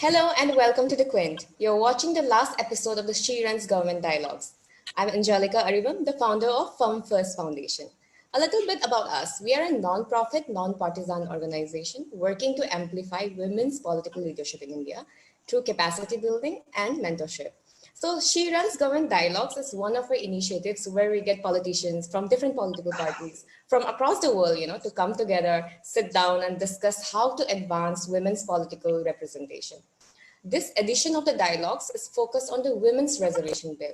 Hello and welcome to the Quint. You're watching the last episode of the She Runs Government Dialogues. I'm Angelica Aribam, the founder of Firm First Foundation. A little bit about us. We are a non-profit, non-partisan organization working to amplify women's political leadership in India through capacity building and mentorship. So She Runs Government Dialogues is one of our initiatives where we get politicians from different political parties from across the world, to come together, sit down and discuss how to advance women's political representation. This edition of the dialogues is focused on the Women's Reservation Bill.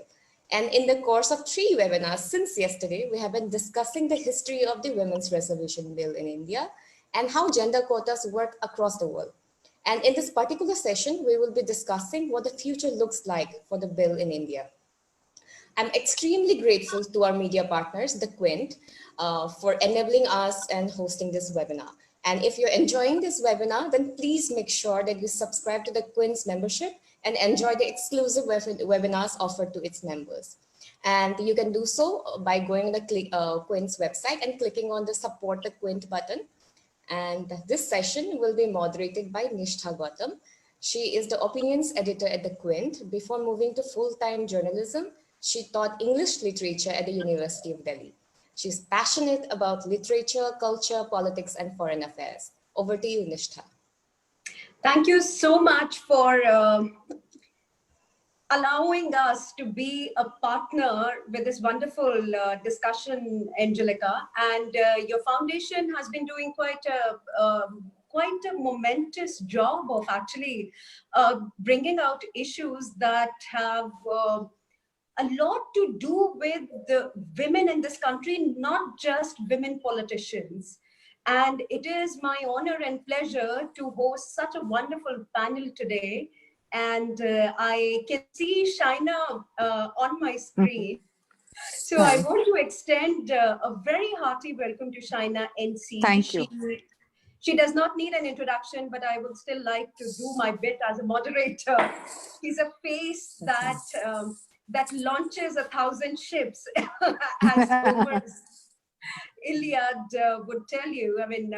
And in the course of 3 webinars since yesterday, we have been discussing the history of the Women's Reservation Bill in India and how gender quotas work across the world. And in this particular session, we will be discussing what the future looks like for the bill in India. I'm extremely grateful to our media partners, the Quint, for enabling us and hosting this webinar. And if you're enjoying this webinar, then please make sure that you subscribe to the Quint's membership and enjoy the exclusive webinars offered to its members. And you can do so by going to the Quint's website and clicking on the Support the Quint button. And this session will be moderated by Nishtha Gautam. She is the opinions editor at the Quint. Before moving to full-time journalism, she taught English literature at the University of Delhi. She's passionate about literature, culture, politics, and foreign affairs. Over to you, Nishtha. Thank you so much for allowing us to be a partner with this wonderful discussion, Angelica. And your foundation has been doing quite a momentous job of actually bringing out issues that have a lot to do with the women in this country, not just women politicians. And it is my honor and pleasure to host such a wonderful panel today. And I can see Shaina on my screen. So I want to extend a very hearty welcome to Shaina NC. Thank you. She does not need an introduction, but I would still like to do my bit as a moderator. She's a face that that launches 1,000 ships, as Homer's Iliad would tell you. I mean,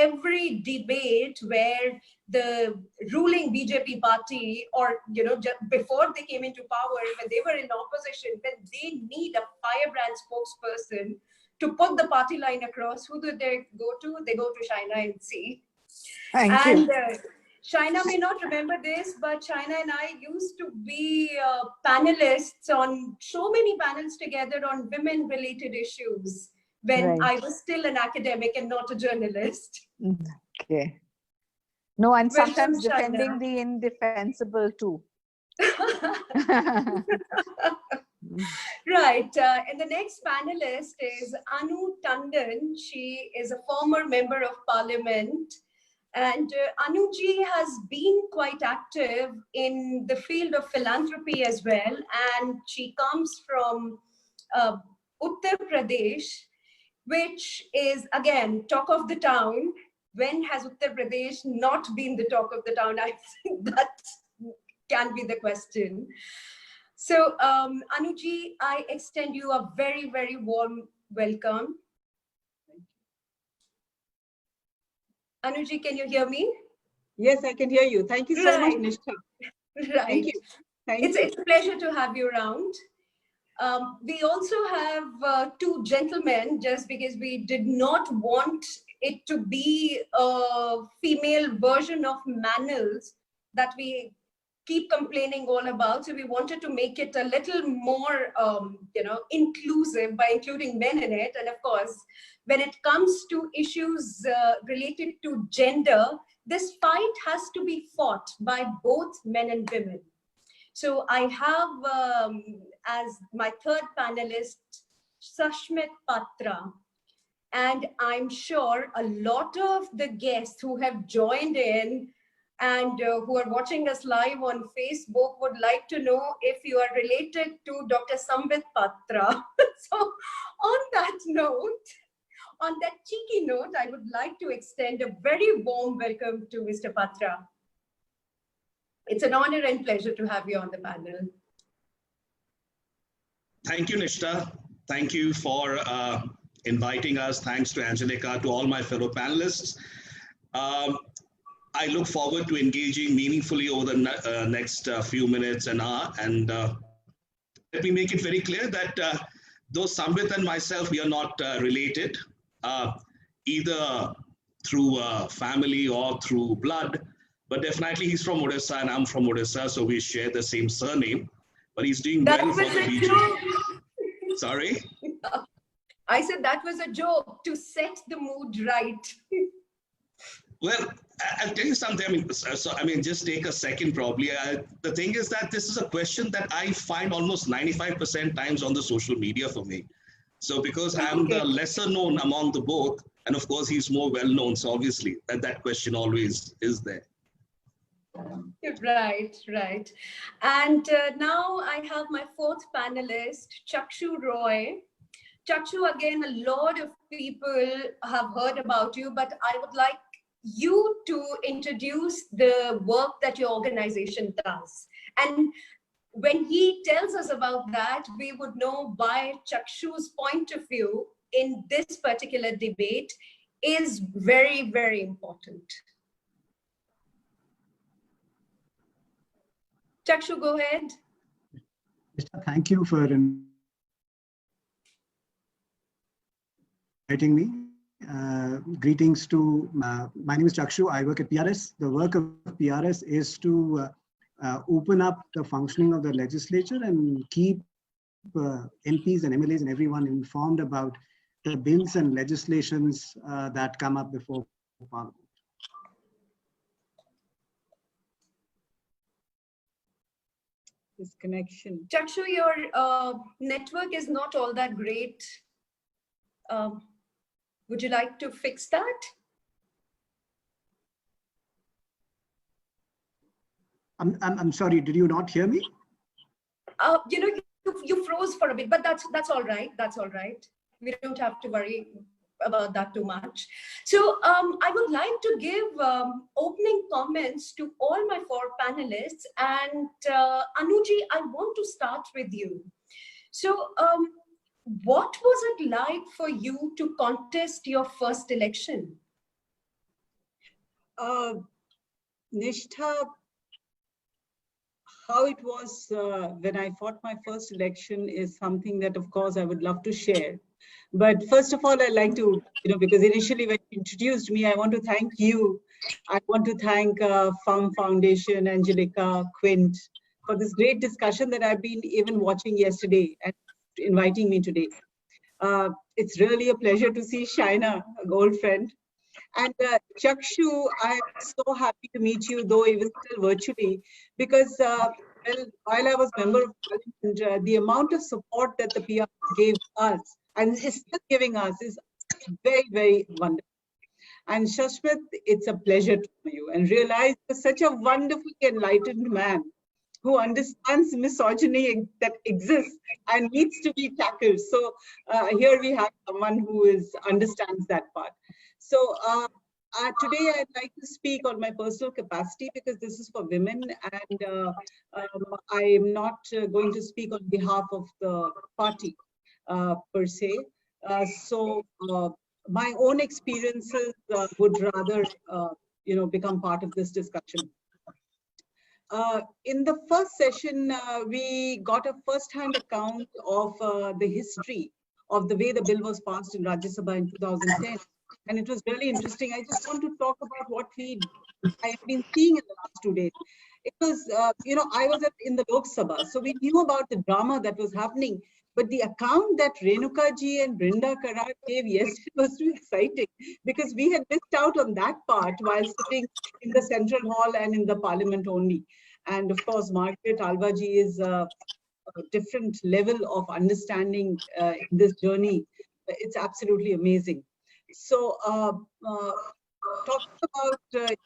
every debate where the ruling BJP party, or before they came into power, when they were in opposition, when they need a firebrand spokesperson to put the party line across, who do they go to? They go to Shaina NC. Thank you. Shaina may not remember this, but Shaina and I used to be panelists on so many panels together on women-related issues when I was still an academic and not a journalist. Okay. No, and Welcome, sometimes Shaina. defending the indefensible too. Right. And the next panelist is Annu Tandon. She is a former member of parliament. And Anuji has been quite active in the field of philanthropy as well. And she comes from Uttar Pradesh, which is, again, talk of the town. When has Uttar Pradesh not been the talk of the town? I think that can be the question. So, Anuji, I extend you a very, very warm welcome. Anuji, can you hear me? Yes, I can hear you. Thank you so much, Nishtha. Right. Thank you. It's a pleasure to have you around. We also have 2 gentlemen, just because we did not want it to be a female version of Manals that we keep complaining all about. So we wanted to make it a little more, inclusive by including men in it. And of course, when it comes to issues related to gender, this fight has to be fought by both men and women. So I have as my third panelist, Sasmit Patra. And I'm sure a lot of the guests who have joined in and who are watching us live on Facebook would like to know if you are related to Dr. Sasmit Patra. So on that note, on that cheeky note, I would like to extend a very warm welcome to Mr. Patra. It's an honor and pleasure to have you on the panel. Thank you, Nishtha. Thank you for inviting us. Thanks to Angelica, to all my fellow panelists. I look forward to engaging meaningfully over the next few minutes and hour. And let me make it very clear that though Sasmit and myself, we are not related, either through family or through blood, but definitely he's from Odisha and I'm from Odisha, so we share the same surname. But he's doing That well for was the a region. joke. Sorry? I said that was a joke to set the mood right. Well, I'll tell you something. I mean, just take a second probably. The thing is that this is a question that I find almost 95% times on the social media for me. So because I'm the lesser known among the both, and of course he's more well known, so obviously that question always is there. Right, right. And now I have my fourth panelist, Chakshu Roy. Chakshu, again, a lot of people have heard about you, but I would like you to introduce the work that your organization does. And when he tells us about that, we would know why Chakshu's point of view in this particular debate is very, very important. Chakshu, go ahead. Thank you for inviting me. Greetings to, my name is Chakshu. I work at PRS. The work of PRS is to open up the functioning of the legislature and keep MPs and MLAs and everyone informed about the bills and legislations that come up before Parliament. This connection. Chakshu, your network is not all that great. Would you like to fix that? I'm sorry, did you not hear me? You know, you froze for a bit, but that's all right. That's all right. We don't have to worry about that too much. So I would like to give opening comments to all my four panelists. And Anuji, I want to start with you. So what was it like for you to contest your first election? Nishtha, how it was when I fought my first election is something that, of course, I would love to share. But first of all, I'd like to, because initially when you introduced me, I want to thank you. I want to thank FAM Foundation, Angelica, Quint, for this great discussion that I've been even watching yesterday and inviting me today. It's really a pleasure to see Shaina, a old friend. And Chakshu, I'm so happy to meet you, though even still virtually, because well, while I was member of Parliament, the amount of support that the PR gave us and is still giving us is very, very wonderful. And Sasmit, it's a pleasure to know you and realize you're such a wonderfully enlightened man who understands misogyny that exists and needs to be tackled. So here we have someone who understands that part. So today I'd like to speak on my personal capacity because this is for women, and I'm not going to speak on behalf of the party per se. So my own experiences would rather, become part of this discussion. In the first session, we got a first-hand account of the history of the way the bill was passed in Rajya Sabha in 2010. And it was really interesting. I just want to talk about what I've been seeing in the last 2 days. It was, I was in the Lok Sabha, so we knew about the drama that was happening. But the account that Renuka ji and Brinda Karar gave yesterday was too exciting because we had missed out on that part while sitting in the Central Hall and in the Parliament only. And of course, Margaret Alva ji is a different level of understanding in this journey. It's absolutely amazing. So talking about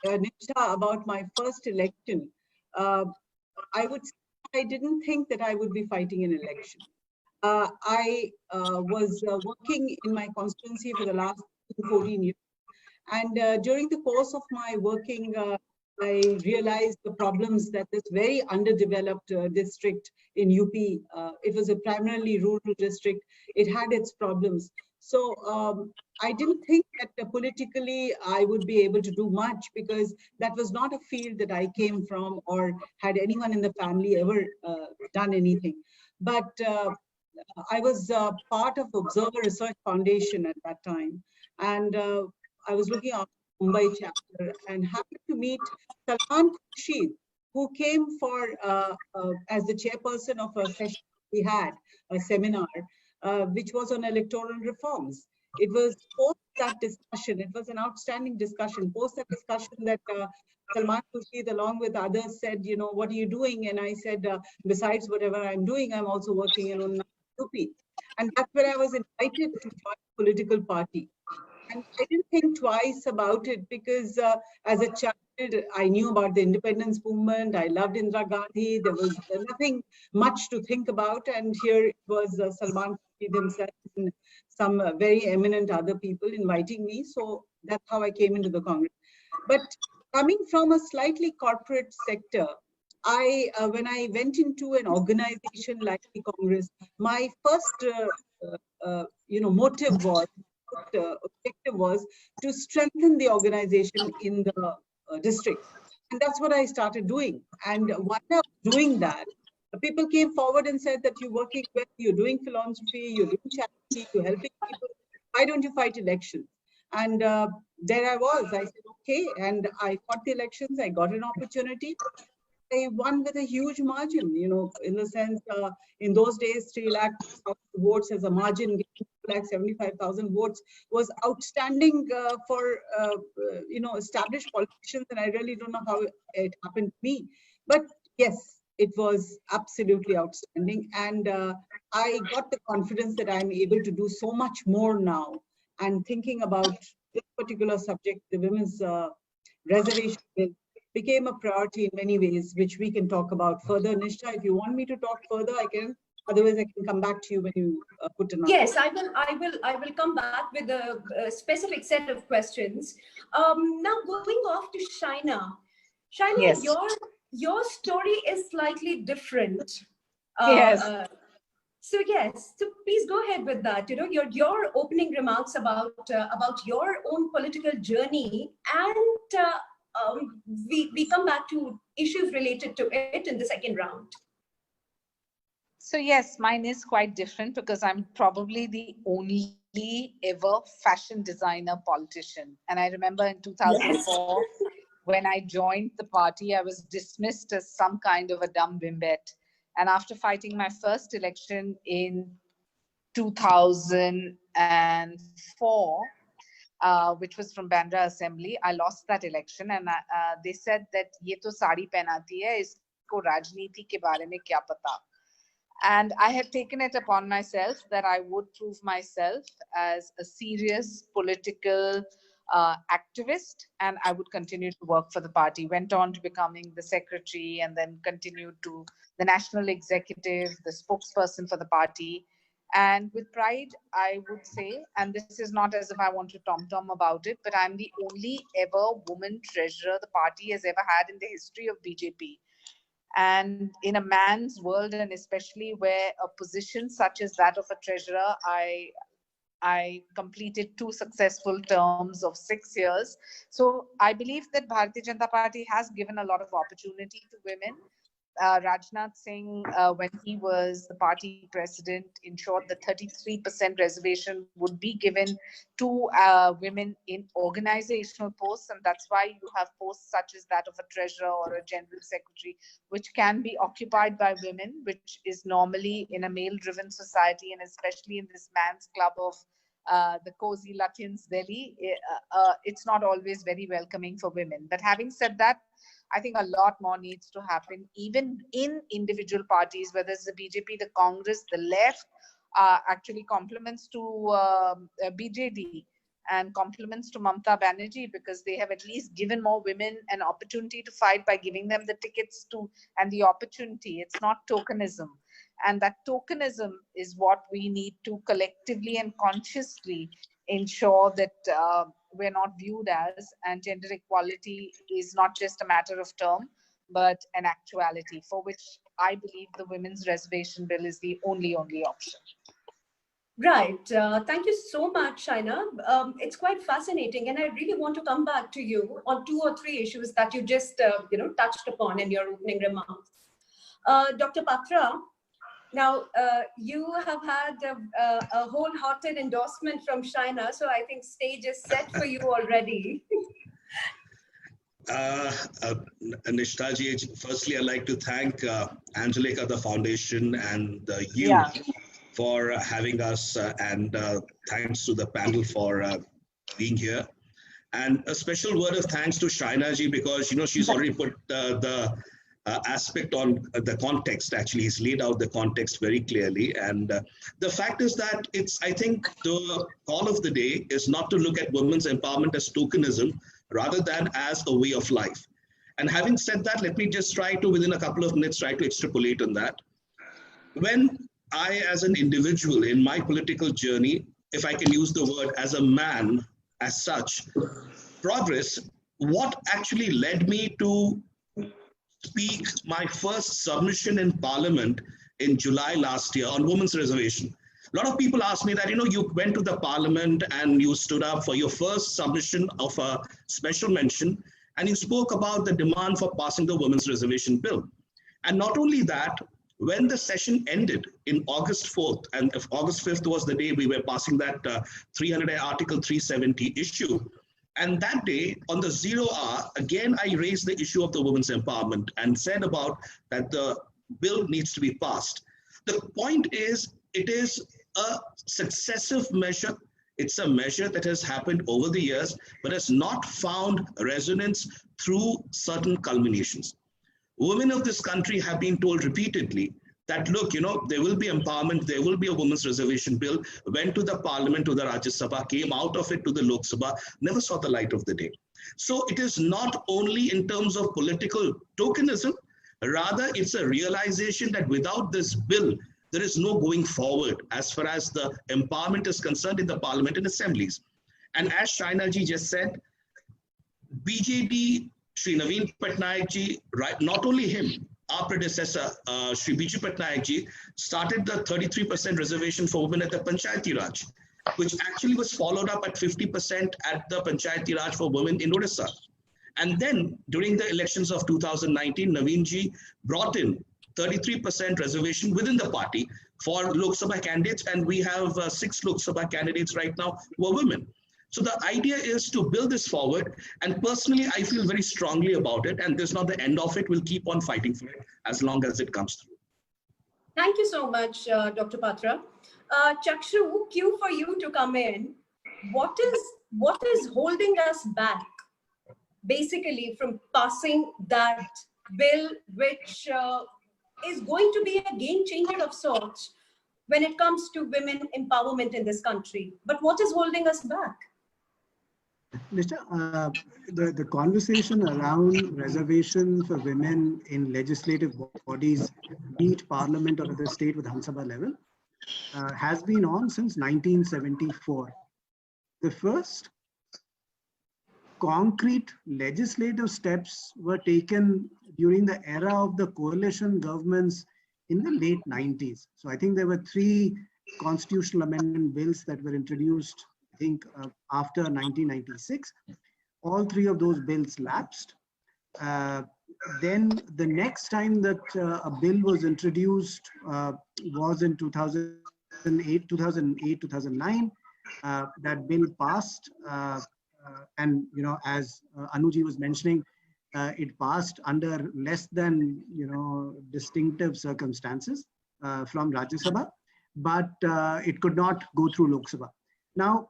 Nishtha, about my first election, I would say I didn't think that I would be fighting an election. I was working in my constituency for the last 14 years. And during the course of my working, I realized the problems that this very underdeveloped district in UP, it was a primarily rural district, it had its problems. So I didn't think that politically I would be able to do much, because that was not a field that I came from or had anyone in the family ever done anything. But I was part of Observer Research Foundation at that time. And I was looking after Mumbai chapter and happened to meet Salman Khurshid, who came for as the chairperson of a session we had, a seminar, which was on electoral reforms. It was post that discussion, it was an outstanding discussion, post that discussion that Salman Khurshid, along with others, said, you know, what are you doing? And I said, besides whatever I'm doing, I'm also working in UP. And that's where I was invited to join a political party. And I didn't think twice about it, because as a child, I knew about the independence movement. I loved Indira Gandhi. There was nothing much to think about. And here it was Salman Khurshid himself and some very eminent other people inviting me. So that's how I came into the Congress. But coming from a slightly corporate sector, when I went into an organization like the Congress, my first motive was, objective was to strengthen the organization in the district. And that's what I started doing. And while I was doing that, people came forward and said that you're working well, you're doing philanthropy, you're doing charity, you're helping people. Why don't you fight elections? And there I was. I said, okay. And I fought the elections. I got an opportunity. I won with a huge margin, you know, in the sense, in those days, 3 lakh votes as a margin, 2,75,000 votes was outstanding for, established politicians. And I really don't know how it happened to me. But yes, it was absolutely outstanding. And I got the confidence that I'm able to do so much more now. And thinking about this particular subject, the women's reservation bill, became a priority in many ways, which we can talk about further. Nishtha, if you want me to talk further, I can. Otherwise, I can come back to you when you put another. Yes, I will come back with a specific set of questions. Now going off to Shaina. Shaina, Yes. your story is slightly different. Yes. So yes, so please go ahead with that. You know, your opening remarks about your own political journey, and we come back to issues related to it in the second round. So yes, mine is quite different because I'm probably the only ever fashion designer politician. And I remember in 2004, when I joined the party, I was dismissed as some kind of a dumb bimbette. And after fighting my first election in 2004, which was from Bandra Assembly, I lost that election. And they said that ye to saadi pehnati hai, isko rajneeti ke baare mein kya pata. And I had taken it upon myself that I would prove myself as a serious political activist, and I would continue to work for the party. Went on to becoming the secretary and then continued to the national executive, the spokesperson for the party. And with pride, I would say, and this is not as if I want to tom-tom about it, but I'm the only ever woman treasurer the party has ever had in the history of BJP. And in a man's world, and especially where a position such as that of a treasurer, I completed 2 successful terms of 6 years. So I believe that Bharatiya Janata Party has given a lot of opportunity to women. Rajnath Singh, when he was the party president, ensured that 33% reservation would be given to women in organizational posts. And that's why you have posts such as that of a treasurer or a general secretary, which can be occupied by women, which is normally in a male-driven society, and especially in this man's club of the cozy Latins Delhi, it's not always very welcoming for women. But having said that, I think a lot more needs to happen, even in individual parties, whether it's the BJP, the Congress, the left, actually compliments to BJD and compliments to Mamata Banerjee, because they have at least given more women an opportunity to fight by giving them the tickets to and the opportunity. It's not tokenism. And that tokenism is what we need to collectively and consciously ensure that we're not viewed as, and gender equality is not just a matter of term, but an actuality, for which I believe the Women's Reservation Bill is the only option. Right. Thank you so much, Shaina. It's quite fascinating, and I really want to come back to you on 2 or 3 issues that you just, touched upon in your opening remarks. Dr. Patra, now you have had a wholehearted endorsement from Shaina, so I think stage is set for you already. Uh, uh, Nishtha ji, firstly, I'd like to thank Angelica, the foundation, and you Yeah. for having us, and thanks to the panel for being here. And a special word of thanks to Shaina ji, because she's already put the aspect on the context. Actually, he's laid out the context very clearly. And the fact is that I think the call of the day is not to look at women's empowerment as tokenism, rather than as a way of life. And having said that, let me just try to, within a couple of minutes, try to extrapolate on that. When I, as an individual in my political journey, if I can use the word as a man, as such, progress, what actually led me to speak my first submission in Parliament in July last year on women's reservation. A lot of people ask me that, you went to the Parliament and you stood up for your first submission of a special mention, and you spoke about the demand for passing the Women's Reservation Bill. And not only that, when the session ended in August 4th, and if August 5th was the day we were passing that 300 Article 370 issue, and that day, on the 0 hour, again, I raised the issue of the women's empowerment and said about that the bill needs to be passed. The point is, it is a successive measure. It's a measure that has happened over the years, but has not found resonance through certain culminations. Women of this country have been told repeatedly that, look, there will be empowerment, there will be a women's reservation bill, went to the Parliament, to the Rajya Sabha, came out of it to the Lok Sabha, never saw the light of the day. So it is not only in terms of political tokenism, rather it's a realization that without this bill, there is no going forward as far as the empowerment is concerned in the Parliament and assemblies. And as Shaina ji just said, BJD, Shri Naveen Patnaik ji, right, not only him, our predecessor, Shri Biju Patnaik ji, started the 33% reservation for women at the Panchayati Raj, which actually was followed up at 50% at the Panchayati Raj for women in Odisha. And then during the elections of 2019, Naveen ji brought in 33% reservation within the party for Lok Sabha candidates, and we have 6 Lok Sabha candidates right now who are women. So the idea is to build this forward, and personally, I feel very strongly about it, and this is not the end of it. We'll keep on fighting for it as long as it comes through. Thank you so much, Dr. Patra. Chakshu, cue for you to come in. What is holding us back, basically, from passing that bill, which is going to be a game changer of sorts when it comes to women empowerment in this country? But what is holding us back? Nishtha, the conversation around reservation for women in legislative bodies, be it Parliament or at the state with Vidhan Sabha level, has been on since 1974. The first concrete legislative steps were taken during the era of the coalition governments in the late 90s. So I think there were 3 constitutional amendment bills that were introduced, I think, after 1996. All 3 of those bills lapsed. Then the next time that a bill was introduced was in 2008, 2009. That bill passed, and as Anuji was mentioning, it passed under less than distinctive circumstances from Rajya Sabha, but it could not go through Lok Sabha. Now,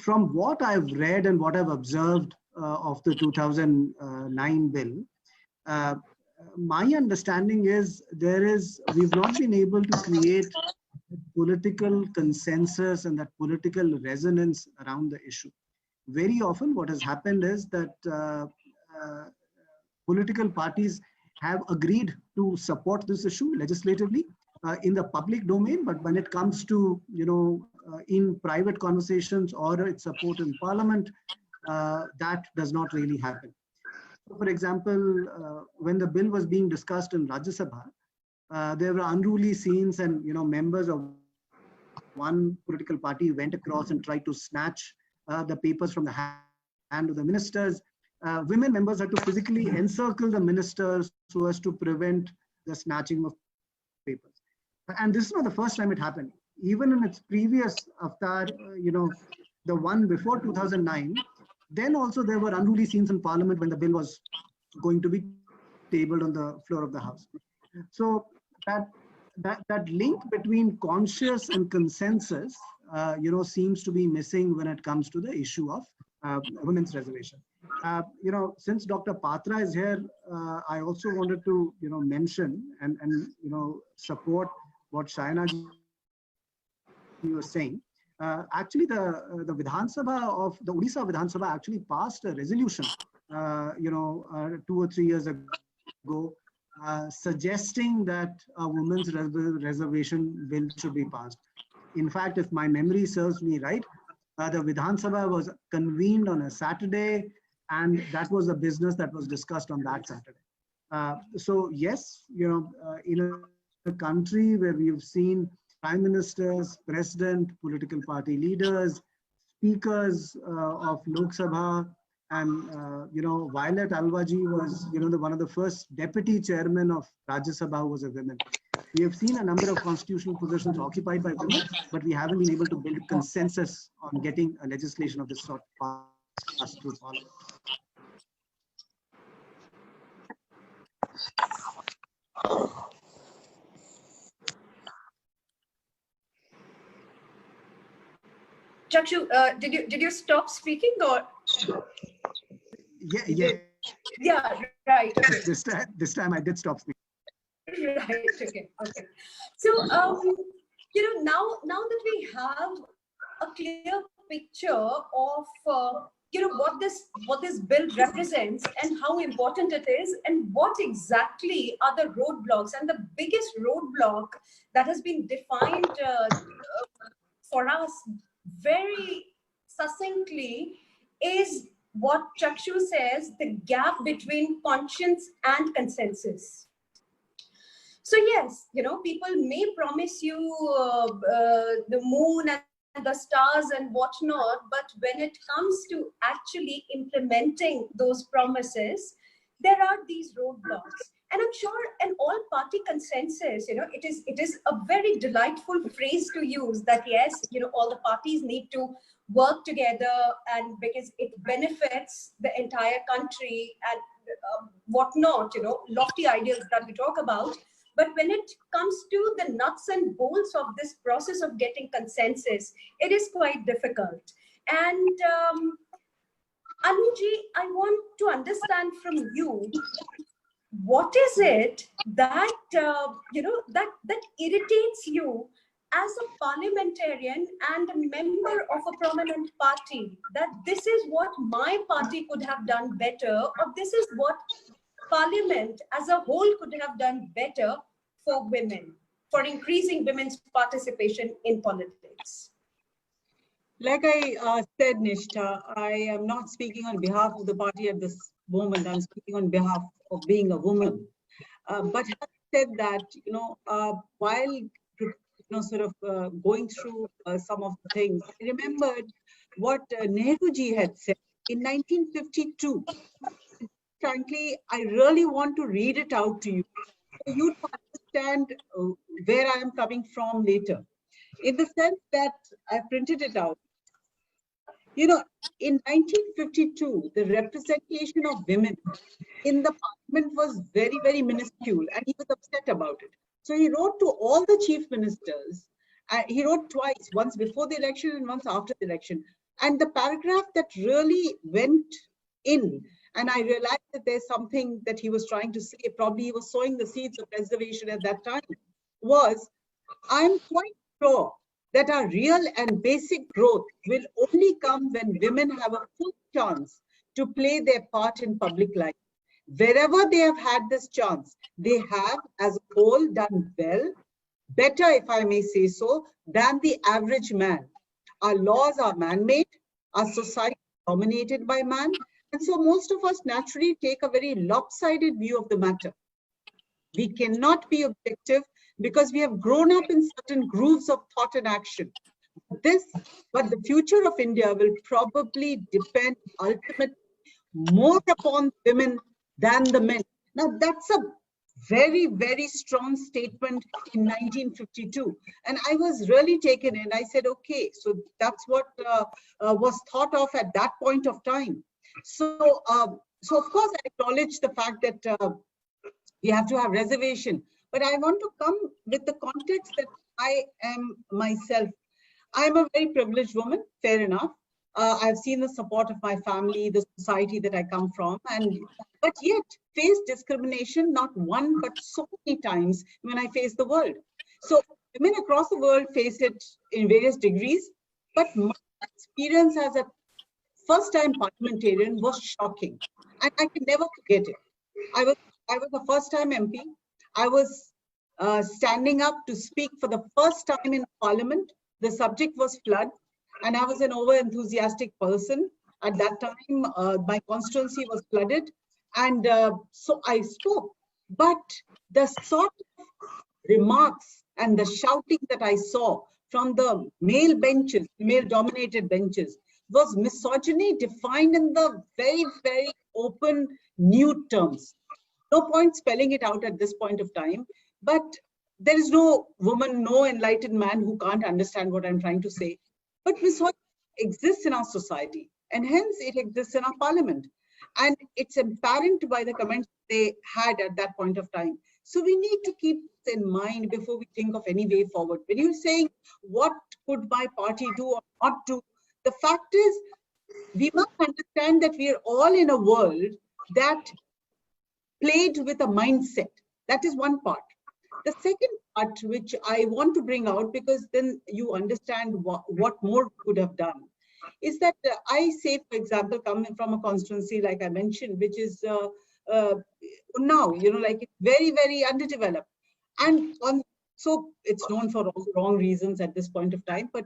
from what I've read and what I've observed of the 2009 bill, my understanding is we've not been able to create political consensus and that political resonance around the issue. Very often what has happened is that political parties have agreed to support this issue legislatively in the public domain, but when it comes to, in private conversations or its support in Parliament, that does not really happen. So for example, when the bill was being discussed in Rajya Sabha, there were unruly scenes and members of one political party went across and tried to snatch the papers from the hand of the ministers. Women members had to physically encircle the ministers so as to prevent the snatching of papers. And this is not the first time it happened. Even in its previous avatar, the one before 2009, then also there were unruly scenes in Parliament when the bill was going to be tabled on the floor of the House. So that link between conscious and consensus, seems to be missing when it comes to the issue of women's reservation. Since Dr. Patra is here, I also wanted to, mention and support what Shaina was saying. Actually, the Vidhan Sabha of the Odisha Vidhan Sabha actually passed a resolution, 2 or 3 years ago, suggesting that a women's reservation bill should be passed. In fact, if my memory serves me right, the Vidhan Sabha was convened on a Saturday, and that was the business that was discussed on that Saturday. So yes, in a country where we have seen prime ministers, president, political party leaders, speakers of Lok Sabha, and Violet Alvaji was one of the first deputy chairman of Rajya Sabha was a woman. We have seen a number of constitutional positions occupied by women, but we haven't been able to build consensus on getting a legislation of this sort passed through Parliament. Chakshu, did you stop speaking or? Yeah, right. Okay. This time I did stop speaking. Right. Okay. So now that we have a clear picture of what this bill represents and how important it is, and what exactly are the roadblocks, and the biggest roadblock that has been defined for us very succinctly is what Chakshu says, the gap between conscience and consensus. So yes, people may promise you the moon and the stars and whatnot, but when it comes to actually implementing those promises, there are these roadblocks. And I'm sure an all-party consensus, it is a very delightful phrase to use, that yes, all the parties need to work together, and because it benefits the entire country and whatnot, lofty ideals that we talk about. But when it comes to the nuts and bolts of this process of getting consensus, it is quite difficult. And Annuji, I want to understand from you, what is it that that irritates you as a parliamentarian and a member of a prominent party, that this is what my party could have done better, or this is what Parliament as a whole could have done better for women, for increasing women's participation in politics? Like I said, Nishtha, I am not speaking on behalf of the party at this moment. I'm speaking on behalf of being a woman. But having said that, while going through some of the things, I remembered what Nehruji had said in 1952. Frankly, I really want to read it out to you, for you to understand where I am coming from later. In the sense that I printed it out. In 1952, the representation of women in the parliament was very, very minuscule, and he was upset about it. So he wrote to all the chief ministers. He wrote twice, once before the election and once after the election. And the paragraph that really went in, and I realized that there's something that he was trying to say, probably he was sowing the seeds of reservation at that time, was, I'm quite sure that our real and basic growth will only come when women have a full chance to play their part in public life. Wherever they have had this chance, they have, as a whole, done well, better, if I may say so, than the average man. Our laws are man-made, our society is dominated by man, and so most of us naturally take a very lopsided view of the matter. We cannot be objective because we have grown up in certain grooves of thought and action. But the future of India will probably depend ultimately more upon women than the men. Now, that's a very, very strong statement in 1952. And I was really taken in. I said, okay, so that's what was thought of at that point of time. So, so of course, I acknowledge the fact that we have to have reservation. But I want to come with the context that I am myself. I'm a very privileged woman, fair enough. I've seen the support of my family, the society that I come from, but yet face discrimination not one but so many times when I face the world. So women across the world face it in various degrees, but my experience as a first-time parliamentarian was shocking, and I can never forget it. I was a first-time MP. I was standing up to speak for the first time in Parliament. The subject was flood, and I was an over-enthusiastic person. At that time, my constituency was flooded, and so I spoke. But the sort of remarks and the shouting that I saw from the male benches, male-dominated benches, was misogyny defined in the very, very open, nude terms. No point spelling it out at this point of time, but there is no woman, no enlightened man who can't understand what I'm trying to say. But misogyny exists in our society, and hence it exists in our parliament. And it's apparent by the comments they had at that point of time. So we need to keep this in mind before we think of any way forward. When you're saying, what could my party do or not do? The fact is, we must understand that we are all in a world that played with a mindset. That is one part. The second part, which I want to bring out, because then you understand what more could have done, is that I say, for example, coming from a constituency, like I mentioned, which is now, like it's very, very underdeveloped. And so it's known for all the wrong reasons at this point of time, but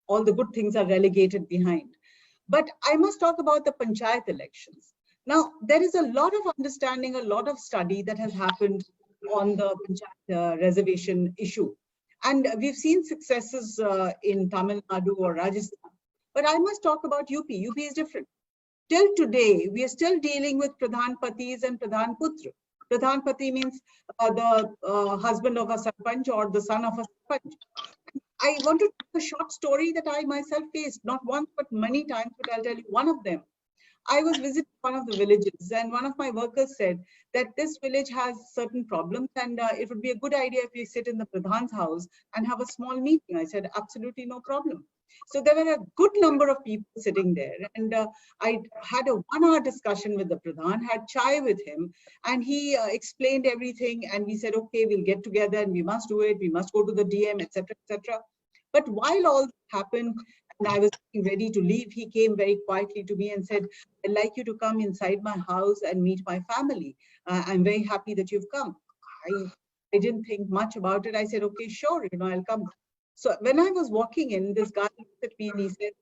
all the good things are relegated behind. But I must talk about the panchayat elections. Now, there is a lot of understanding, a lot of study that has happened on the panchayat reservation issue. And we've seen successes in Tamil Nadu or Rajasthan. But I must talk about UP. UP is different. Till today, we are still dealing with Pradhan Patis and Pradhan Putra. Pradhan Pati means the husband of a sarpanch or the son of a sarpanch. I want to tell a short story that I myself faced, not once, but many times, but I'll tell you one of them. I was visiting one of the villages, and one of my workers said that this village has certain problems, and it would be a good idea if we sit in the Pradhan's house and have a small meeting. I said, absolutely no problem. So there were a good number of people sitting there, and I had a 1-hour discussion with the Pradhan, had chai with him, and he explained everything, and we said, okay, we'll get together and we must do it, we must go to the DM, etc., etc. But while all this happened, and I was ready to leave, he came very quietly to me and said, I'd like you to come inside my house and meet my family. I'm very happy that you've come. I didn't think much about it. I said, okay, sure, I'll come. So when I was walking in, this guy looked at me and he said,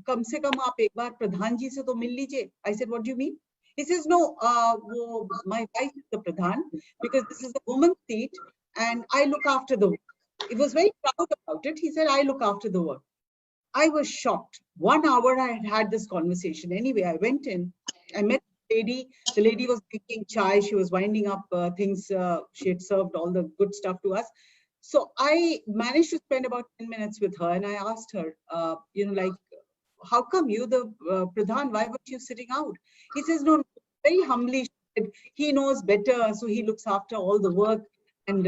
Kam se kam aap ek baar Pradhan ji se to mil lijiye. I said, what do you mean? He says, no, my wife is the Pradhan because this is a woman's seat and I look after the work. He was very proud about it. He said, I look after the work. I was shocked. 1 hour I had had this conversation. Anyway, I went in, I met the lady. The lady was making chai. She was winding up things. She had served all the good stuff to us. So I managed to spend about 10 minutes with her, and I asked her, like, how come you, the Pradhan, why weren't you sitting out? He says, no, very humbly, she said, he knows better, so he looks after all the work, and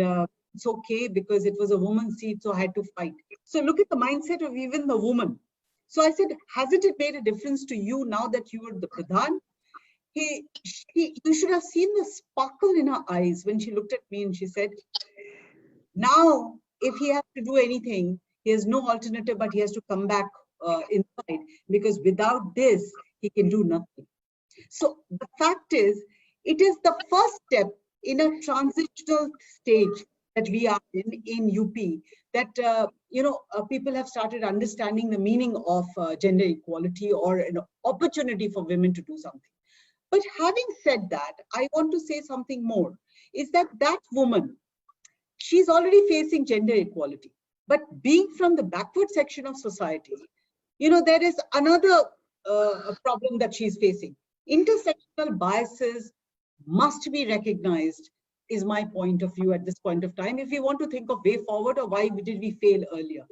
it's okay because it was a woman's seat, so I had to fight. So look at the mindset of even the woman. So I said, hasn't it made a difference to you now that you were the Pradhan? You should have seen the sparkle in her eyes when she looked at me and she said, now, if he has to do anything, he has no alternative, but he has to come back inside because without this, he can do nothing. So the fact is, it is the first step in a transitional stage that we are in UP that, people have started understanding the meaning of gender equality or an opportunity for women to do something. But having said that, I want to say something more, is that that woman, she's already facing gender equality. But being from the backward section of society, you know, there is another problem that she's facing. Intersectional biases must be recognized, is my point of view at this point of time, if we want to think of way forward or why did we fail earlier.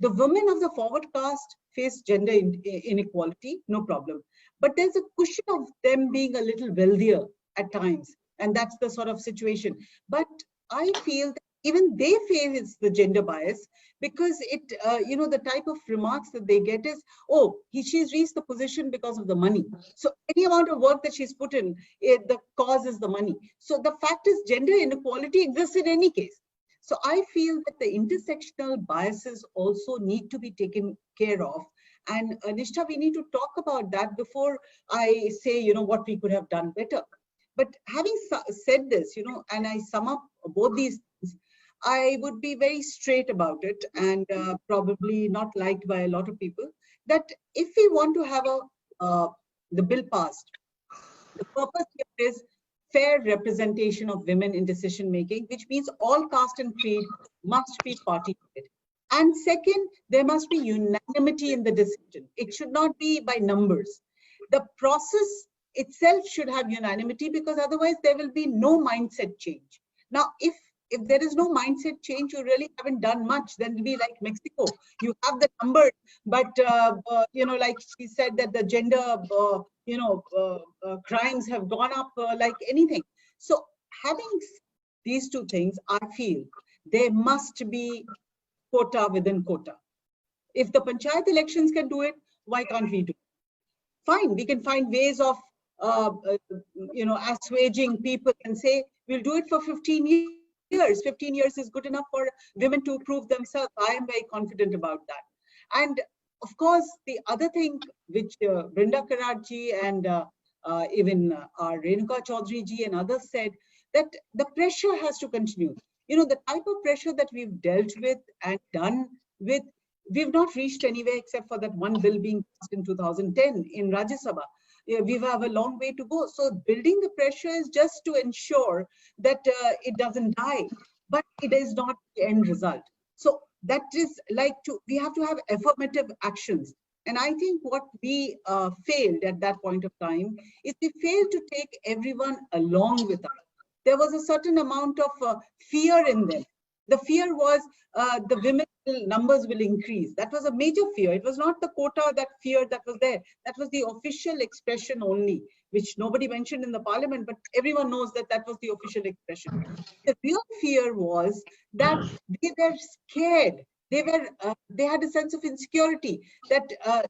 The women of the forward caste face gender inequality, no problem. But there's a cushion of them being a little wealthier at times. And that's the sort of situation. But I feel that even they face the gender bias because it, you know, the type of remarks that they get is, oh, she's reached the position because of the money. So any amount of work that she's put in, the cause is the money. So the fact is gender inequality exists in any case. So I feel that the intersectional biases also need to be taken care of. And Nishtha, we need to talk about that before I say, you know, what we could have done better. But having said this, you know, and I sum up both these things, I would be very straight about it and probably not liked by a lot of people, that if we want to have the bill passed, the purpose here is fair representation of women in decision making, which means all caste and creed must be participated. And second, there must be unanimity in the decision. It should not be by numbers. The process itself should have unanimity, because otherwise there will be no mindset change. Now, if there is no mindset change, you really haven't done much. Then it'll be like Mexico. You have the numbers, but you know, like she said, that the gender crimes have gone up like anything. So having these two things, I feel there must be quota within quota. If the panchayat elections can do it, why can't we do it? Fine, we can find ways of you know, assuaging people and say we'll do it for 15 years. 15 years is good enough for women to prove themselves. I am very confident about that. And of course, the other thing which Brinda Karatji and even our Renuka Chaudhary ji and others said, that the pressure has to continue. You know, the type of pressure that we've dealt with and done with, we've not reached anywhere except for that one bill being passed in 2010 in Rajya Sabha. We have a long way to go. So building the pressure is just to ensure that it doesn't die, but it is not the end result. So that is like we have to have affirmative actions. And I think what we failed at that point of time is we failed to take everyone along with us. There was a certain amount of fear in them. The fear was the women numbers will increase. That was a major fear. It was not the quota, that fear that was there. That was the official expression only, which nobody mentioned in the parliament, but everyone knows that that was the official expression. The real fear was that they were scared. They had a sense of insecurity that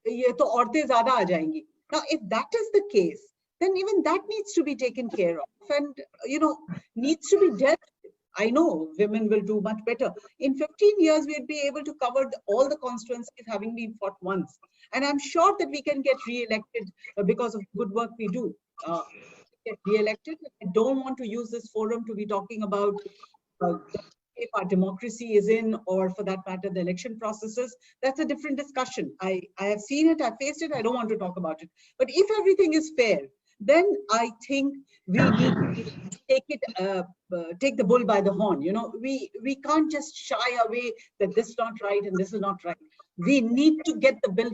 ye to aurtein zyada aa jayengi. Now, if that is the case, then even that needs to be taken care of and, you know, needs to be dealt with. I know women will do much better. In 15 years, we'd be able to cover all the constituencies having been fought once. And I'm sure that we can get re-elected because of good work we do. Get re-elected. I don't want to use this forum to be talking about if our democracy is in, or for that matter, the election processes. That's a different discussion. I have seen it, I've faced it, I don't want to talk about it. But if everything is fair, then I think we need to take the bull by the horn. You know, we can't just shy away that this is not right and this is not right. We need to get the bill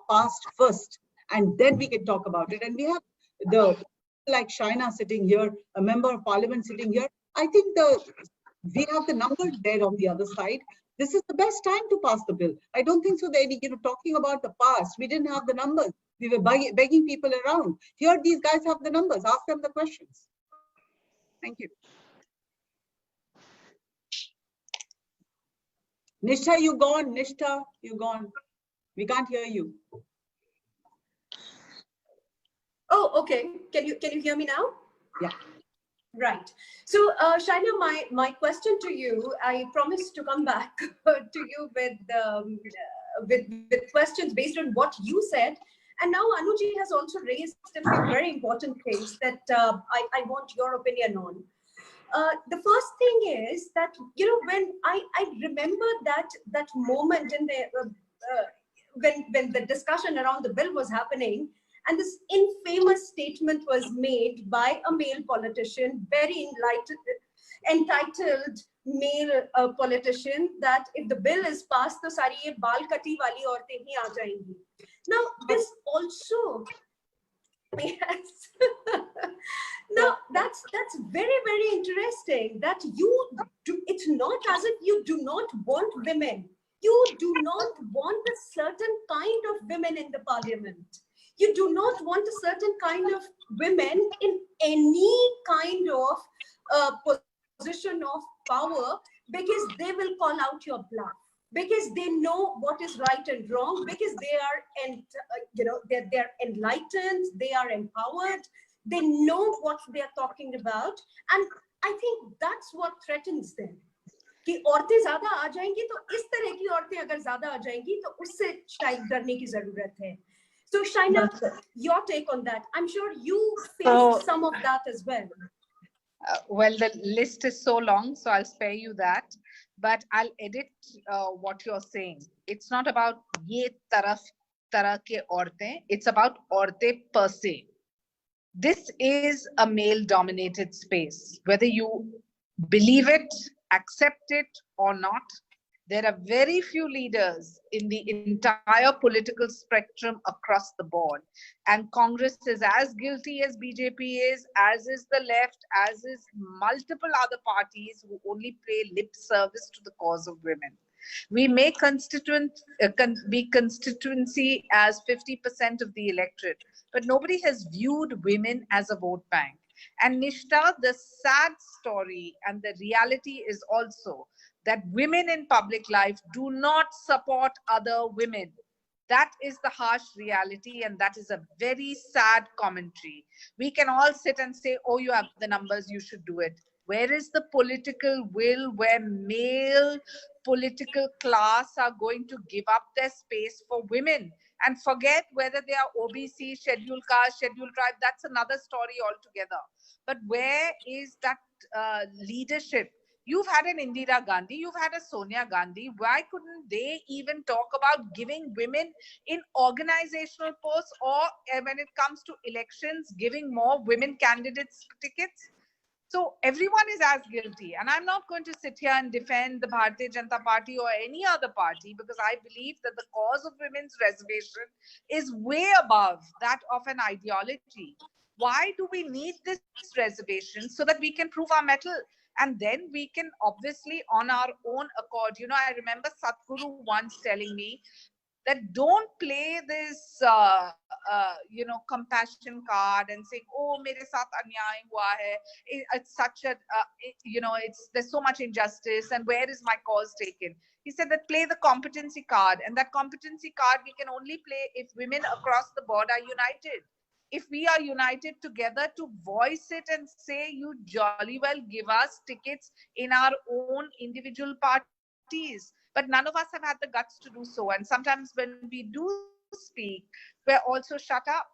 passed first, and then we can talk about it. And we have the like Shaina sitting here, a member of parliament sitting here. I think we have the numbers there on the other side. This is the best time to pass the bill. I don't think so. That, you know, talking about the past, we didn't have the numbers. We were begging people around. Here, these guys have the numbers. Ask them the questions. Thank you. Nishtha, you gone. Nishtha, you gone. We can't hear you. Oh, okay. Can you hear me now? Yeah. Right. So, Shaina, my question to you, I promised to come back to you with questions based on what you said. And now Anuji has also raised a few very important things that I want your opinion on. The first thing is that, you know, when I remember that moment in the when the discussion around the bill was happening, And this infamous statement was made by a male politician, very entitled male politician, that if the bill is passed, to sari ye baal kati wali auratein hi aa jayengi. Now, this also, yes. Now, that's very, very interesting that you do, it's not as if you do not want women. You do not want a certain kind of women in the parliament. You do not want a certain kind of women in any kind of position of power, because they will call out your bluff, because they know what is right and wrong, because they are, they're enlightened, they are empowered, they know what they are talking about, and I think that's what threatens them. कि औरतें ज्यादा आ जाएंगी तो इस तरह की औरतें अगर ज्यादा आ जाएंगी तो उससे शायद डरने की जरूरत है. So Shaina, your take on that? I'm sure you faced some of that as well. Well, the list is so long, so I'll spare you that. But I'll edit what you're saying. It's not about ye taraf tarah ke aurtein. It's about aurtein per se. This is a male-dominated space. Whether you believe it, accept it or not, there are very few leaders in the entire political spectrum across the board. And Congress is as guilty as BJP is, as is the left, as is multiple other parties who only pay lip service to the cause of women. We may be constituency as 50% of the electorate, but nobody has viewed women as a vote bank. And Nishtha, the sad story and the reality is also that women in public life do not support other women. That is the harsh reality, and that is a very sad commentary. We can all sit and say, oh, you have the numbers, you should do it. Where is the political will where male political class are going to give up their space for women? And forget whether they are OBC, scheduled caste, scheduled tribe, that's another story altogether. But where is that leadership? You've had an Indira Gandhi, you've had a Sonia Gandhi. Why couldn't they even talk about giving women in organizational posts, or when it comes to elections, giving more women candidates tickets? So everyone is as guilty. And I'm not going to sit here and defend the Bharatiya Janata Party or any other party, because I believe that the cause of women's reservation is way above that of an ideology. Why do we need this reservation? So that we can prove our mettle. And then we can obviously on our own accord. You know, I remember Satguru once telling me that don't play this, compassion card and saying, oh, mere saath anyay hua hai. It's such a, there's so much injustice and where is my cause taken? He said that play the competency card, and that competency card we can only play if women across the board are united. If we are united together to voice it and say, you jolly well give us tickets in our own individual parties. But none of us have had the guts to do so. And sometimes when we do speak, we're also shut up.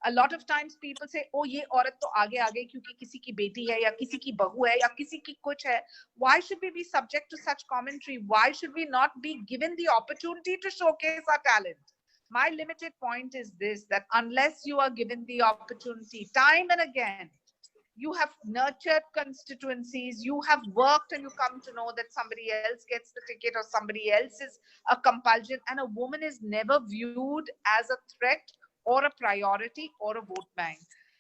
A lot of times people say, oh, ye aurat to aage kyunki kisi ki beti hai, ya kisi ki bahu hai, ya kisi ki kuch hai. Why should we be subject to such commentary? Why should we not be given the opportunity to showcase our talent? My limited point is this, that unless you are given the opportunity time and again, you have nurtured constituencies, you have worked, and you come to know that somebody else gets the ticket or somebody else is a compulsion, and a woman is never viewed as a threat or a priority or a vote bank.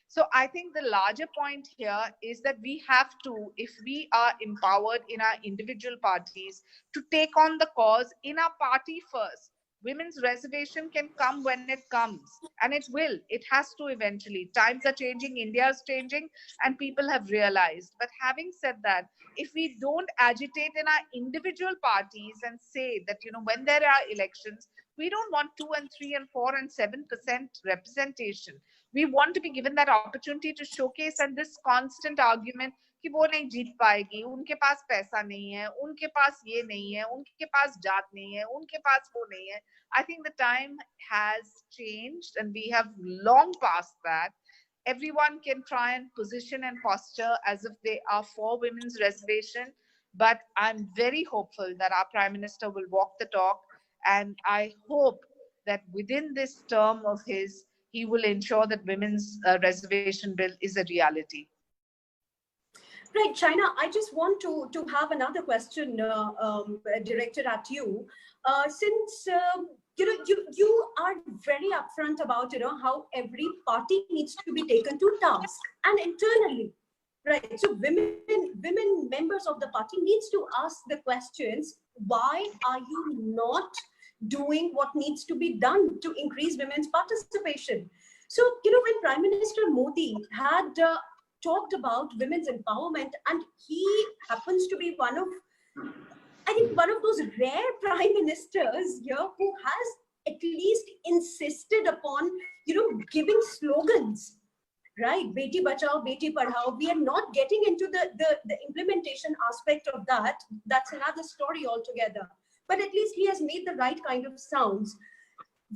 So I think the larger point here is that we have to, if we are empowered in our individual parties, to take on the cause in our party first. Women's reservation can come when it comes, and it will. It has to eventually. Times are changing, India is changing, and people have realized. But having said that, if we don't agitate in our individual parties and say that, when there are elections, we don't want 2 and 3 and 4 and 7% representation. We want to be given that opportunity to showcase, and this constant argument कि वो नहीं जीत पाएगी, उनके पास पैसा नहीं है, उनके पास ये नहीं है, उनके पास जात नहीं है, उनके पास वो नहीं है. I think the time has changed and we have long passed that. Everyone can try and position and posture as if they are for women's reservation, but I'm very hopeful that our Prime Minister will walk the talk, and I hope that within this term of his, he will ensure that women's reservation bill is a reality. Right, Shaina, I just want to have another question directed at you. Since you are very upfront about how every party needs to be taken to task and internally, right? So women members of the party needs to ask the questions: why are you not doing what needs to be done to increase women's participation? So when Prime Minister Modi had talked about women's empowerment, and he happens to be one of those rare prime ministers here who has at least insisted upon giving slogans, right? Beti bachao, beti padhao. We are not getting into the implementation aspect of that. That's another story altogether, but at least he has made the right kind of sounds.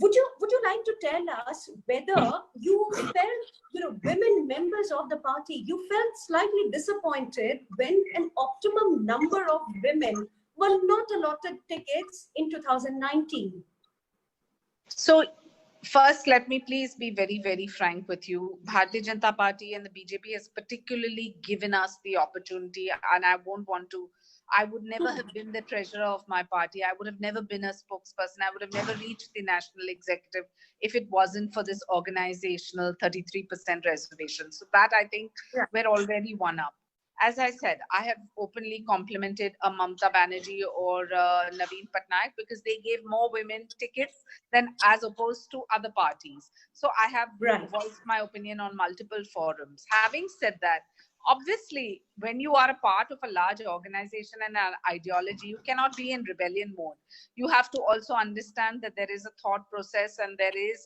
Would you like to tell us whether you felt, women members of the party, you felt slightly disappointed when an optimum number of women were not allotted tickets in 2019? So first, let me please be very, very frank with you. Bharatiya Janata Party and the BJP has particularly given us the opportunity, and I would never have been the treasurer of my party. I would have never been a spokesperson. I would have never reached the national executive if it wasn't for this organizational 33% reservation. So that, I think, we're already one up. As I said, I have openly complimented a Mamta Banerjee or Naveen Patnaik because they gave more women tickets than as opposed to other parties. So I have voiced my opinion on multiple forums. Having said that, obviously, when you are a part of a large organization and an ideology, you cannot be in rebellion mode. You have to also understand that there is a thought process, and there is,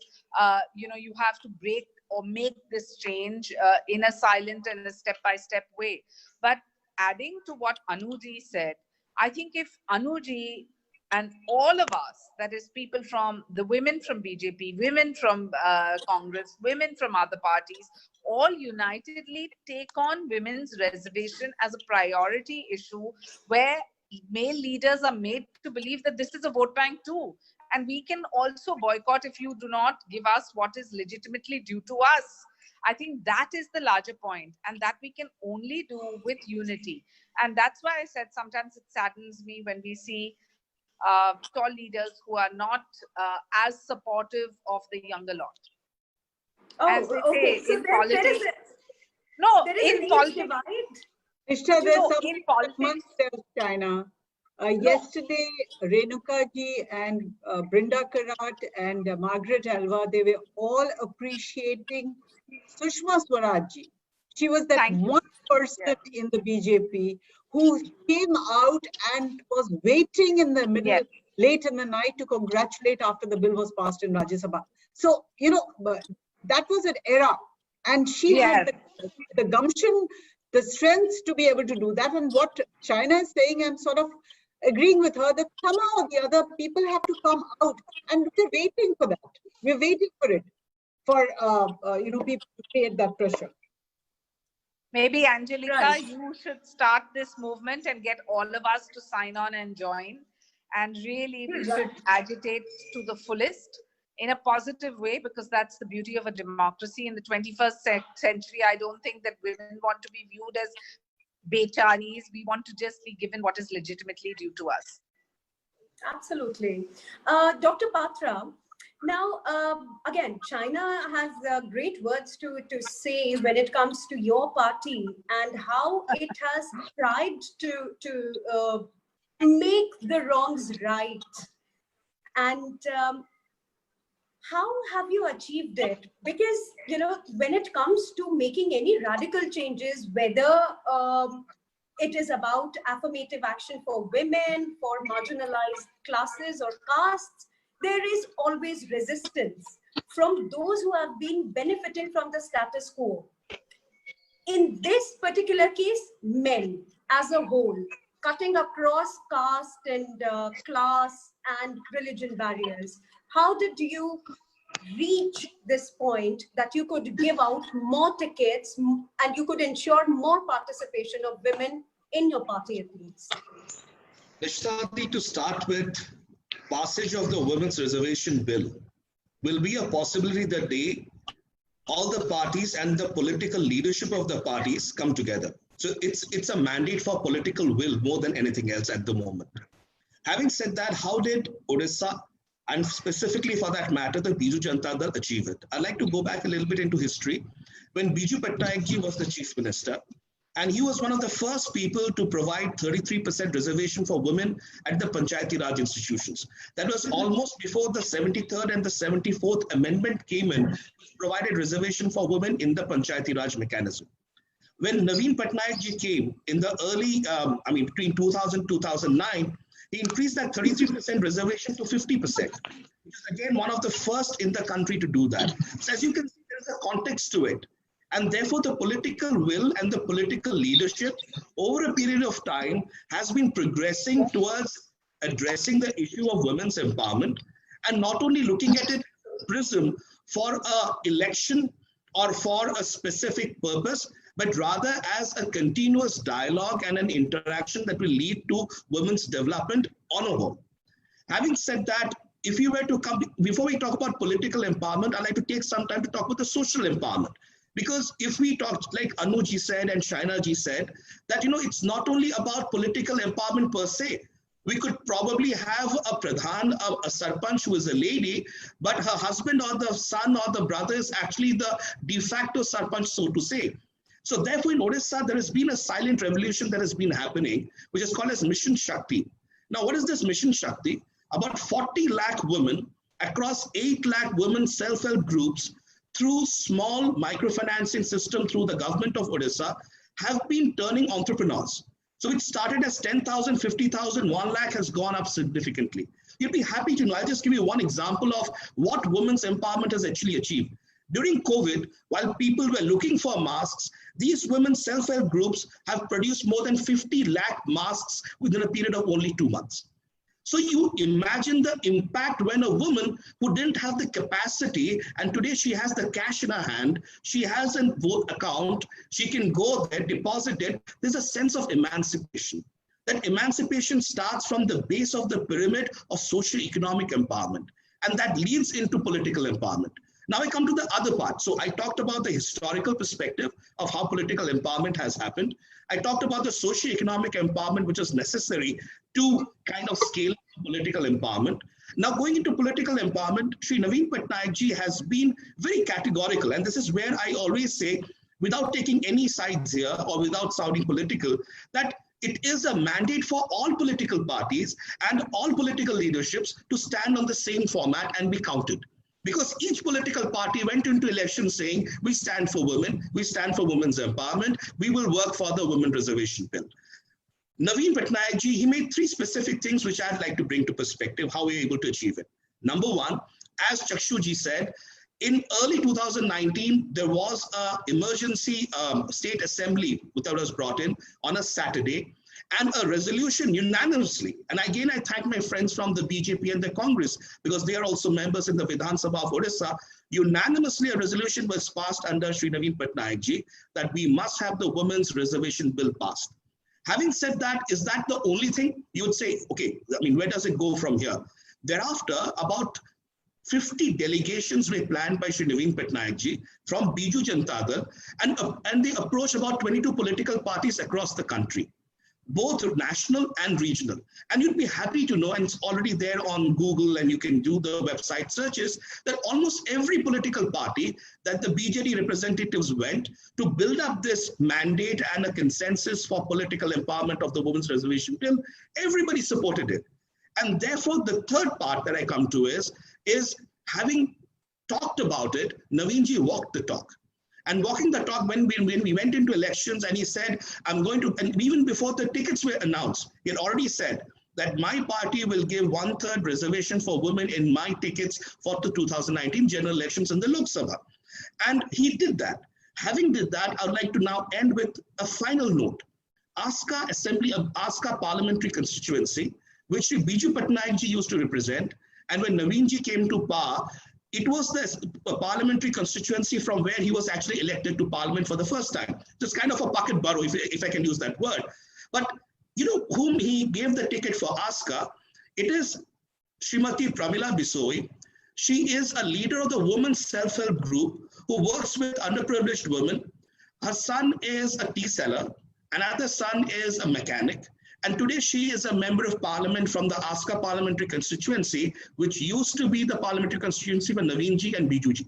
you have to break or make this change in a silent and a step-by-step way. But adding to what Anuji said, I think if Anuji and all of us, that is people from the women from BJP, women from Congress, women from other parties, all unitedly take on women's reservation as a priority issue, where male leaders are made to believe that this is a vote bank too. And we can also boycott if you do not give us what is legitimately due to us. I think that is the larger point, and that we can only do with unity. And that's why I said sometimes it saddens me when we see tall leaders who are not as supportive of the younger lot. As they say, So in politics. There is an age divide. Nishtha, there's some in politics, China. Yesterday, Renuka ji and Brinda Karat and Margaret Alva, they were all appreciating Sushma Swaraj ji. She was that one person in the BJP who came out and was waiting in the middle, late in the night, to congratulate after the bill was passed in Rajya Sabha. So, that was an era, and she had the gumption, the strength to be able to do that. And what Shaina is saying, I'm sort of agreeing with her that somehow the other people have to come out, and we're waiting for that. We're waiting for it, for people to create that pressure. Maybe Angelica, you should start this movement and get all of us to sign on and join. And really, we should agitate to the fullest in a positive way, because that's the beauty of a democracy. In the 21st century, I don't think that women want to be viewed as becharis. We want to just be given what is legitimately due to us. Absolutely. Dr. Patra, now, again, China has great words to say when it comes to your party and how it has tried to make the wrongs right. And how have you achieved it? Because, when it comes to making any radical changes, whether it is about affirmative action for women, for marginalized classes or castes, there is always resistance from those who have been benefiting from the status quo. In this particular case, men as a whole, cutting across caste and class and religion barriers. How did you reach this point that you could give out more tickets and you could ensure more participation of women in your party at least? Nishtha, to start with, passage of the Women's Reservation Bill will be a possibility the day all the parties and the political leadership of the parties come together. So it's a mandate for political will more than anything else at the moment. Having said that, how did Odisha, and specifically for that matter, the Biju Janata Dal achieve it? I'd like to go back a little bit into history. When Biju Patnaik ji was the chief minister, and he was one of the first people to provide 33% reservation for women at the Panchayati Raj institutions. That was almost before the 73rd and the 74th amendment came in, which provided reservation for women in the Panchayati Raj mechanism. When Naveen Patnaik ji came in the early, between 2000 2009, he increased that 33% reservation to 50%, which is again one of the first in the country to do that. So as you can see, there is a context to it. And therefore, the political will and the political leadership over a period of time has been progressing towards addressing the issue of women's empowerment, and not only looking at it as a prism for an election or for a specific purpose, but rather as a continuous dialogue and an interaction that will lead to women's development on a whole. Having said that, if you were to come, before we talk about political empowerment, I'd like to take some time to talk about the social empowerment. Because if we talk, like Annu ji said and Shaina ji said, that, it's not only about political empowerment per se. We could probably have a pradhan, a sarpanch who is a lady, but her husband or the son or the brother is actually the de facto sarpanch, so to say. So therefore, in Odisha, there has been a silent revolution that has been happening, which is called as Mission Shakti. Now, what is this Mission Shakti? About 40 lakh women across 8 lakh women self-help groups through small microfinancing system through the government of Odisha have been turning entrepreneurs. So it started as 10,000, 50,000, 1 lakh has gone up significantly. You'd be happy to know, I'll just give you one example of what women's empowerment has actually achieved. During COVID, while people were looking for masks, these women's self-help groups have produced more than 50 lakh masks within a period of only 2 months. So you imagine the impact when a woman who didn't have the capacity, and today she has the cash in her hand, she has an account, she can go there, deposit it, there's a sense of emancipation. That emancipation starts from the base of the pyramid of socio-economic empowerment, and that leads into political empowerment. Now I come to the other part. So I talked about the historical perspective of how political empowerment has happened. I talked about the socio-economic empowerment, which is necessary to kind of scale political empowerment. Now going into political empowerment, Shri Naveen Patnaik ji has been very categorical. And this is where I always say, without taking any sides here or without sounding political, that it is a mandate for all political parties and all political leaderships to stand on the same format and be counted. Because each political party went into election saying, we stand for women, we stand for women's empowerment, we will work for the Women Reservation Bill. Naveen Patnaik ji, he made 3 specific things which I'd like to bring to perspective, how we are able to achieve it. Number 1, as Chakshu ji said, in early 2019, there was an emergency state assembly that was brought in on a Saturday, and a resolution unanimously, and again I thank my friends from the BJP and the Congress because they are also members in the Vidhan Sabha of Odisha, unanimously a resolution was passed under Shri Naveen Patnaik ji that we must have the Women's Reservation Bill passed. Having said that, is that the only thing? You would say, okay, where does it go from here? Thereafter, about 50 delegations were planned by Shri Naveen Patnaik ji from Biju Janata Dal, and they approached about 22 political parties across the country, both national and regional. And you'd be happy to know, and it's already there on Google and you can do the website searches, that almost every political party that the BJD representatives went to build up this mandate and a consensus for political empowerment of the Women's Reservation Bill, everybody supported it. And therefore, the third part that I come to is having talked about it, Naveenji walked the talk. And walking the talk, when we went into elections and he said, I'm going to, and even before the tickets were announced, he had already said that my party will give 1/3 reservation for women in my tickets for the 2019 general elections in the Lok Sabha. And he did that. Having did that, I would like to now end with a final note. Aska Assembly of Aska Parliamentary Constituency, which Biju Patnaik ji used to represent, and when Naveen ji came to power, it was the parliamentary constituency from where he was actually elected to parliament for the first time. So it's kind of a pocket borough, if I can use that word. But you know whom he gave the ticket for Aska? It is Srimati Pramila Bisoi, She is a leader of the Women's Self-Help Group who works with underprivileged women. Her son is a tea seller, another son is a mechanic, and today she is a member of parliament from the Aska parliamentary constituency, which used to be the parliamentary constituency for Naveenji and Bijuji.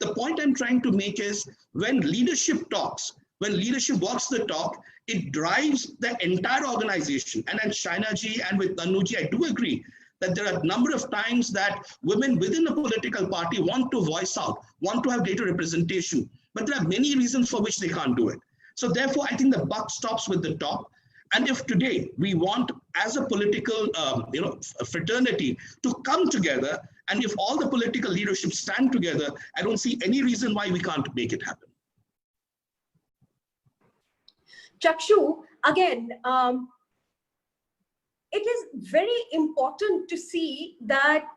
The point I'm trying to make is when leadership talks, when leadership walks the talk, it drives the entire organization. And then Shaina ji and with Annuji, I do agree that there are a number of times that women within a political party want to voice out, want to have greater representation, but there are many reasons for which they can't do it. So therefore, I think the buck stops with the top. And if today we want, as a political fraternity, to come together, and if all the political leadership stand together, I don't see any reason why we can't make it happen. Chakshu, again, it is very important to see that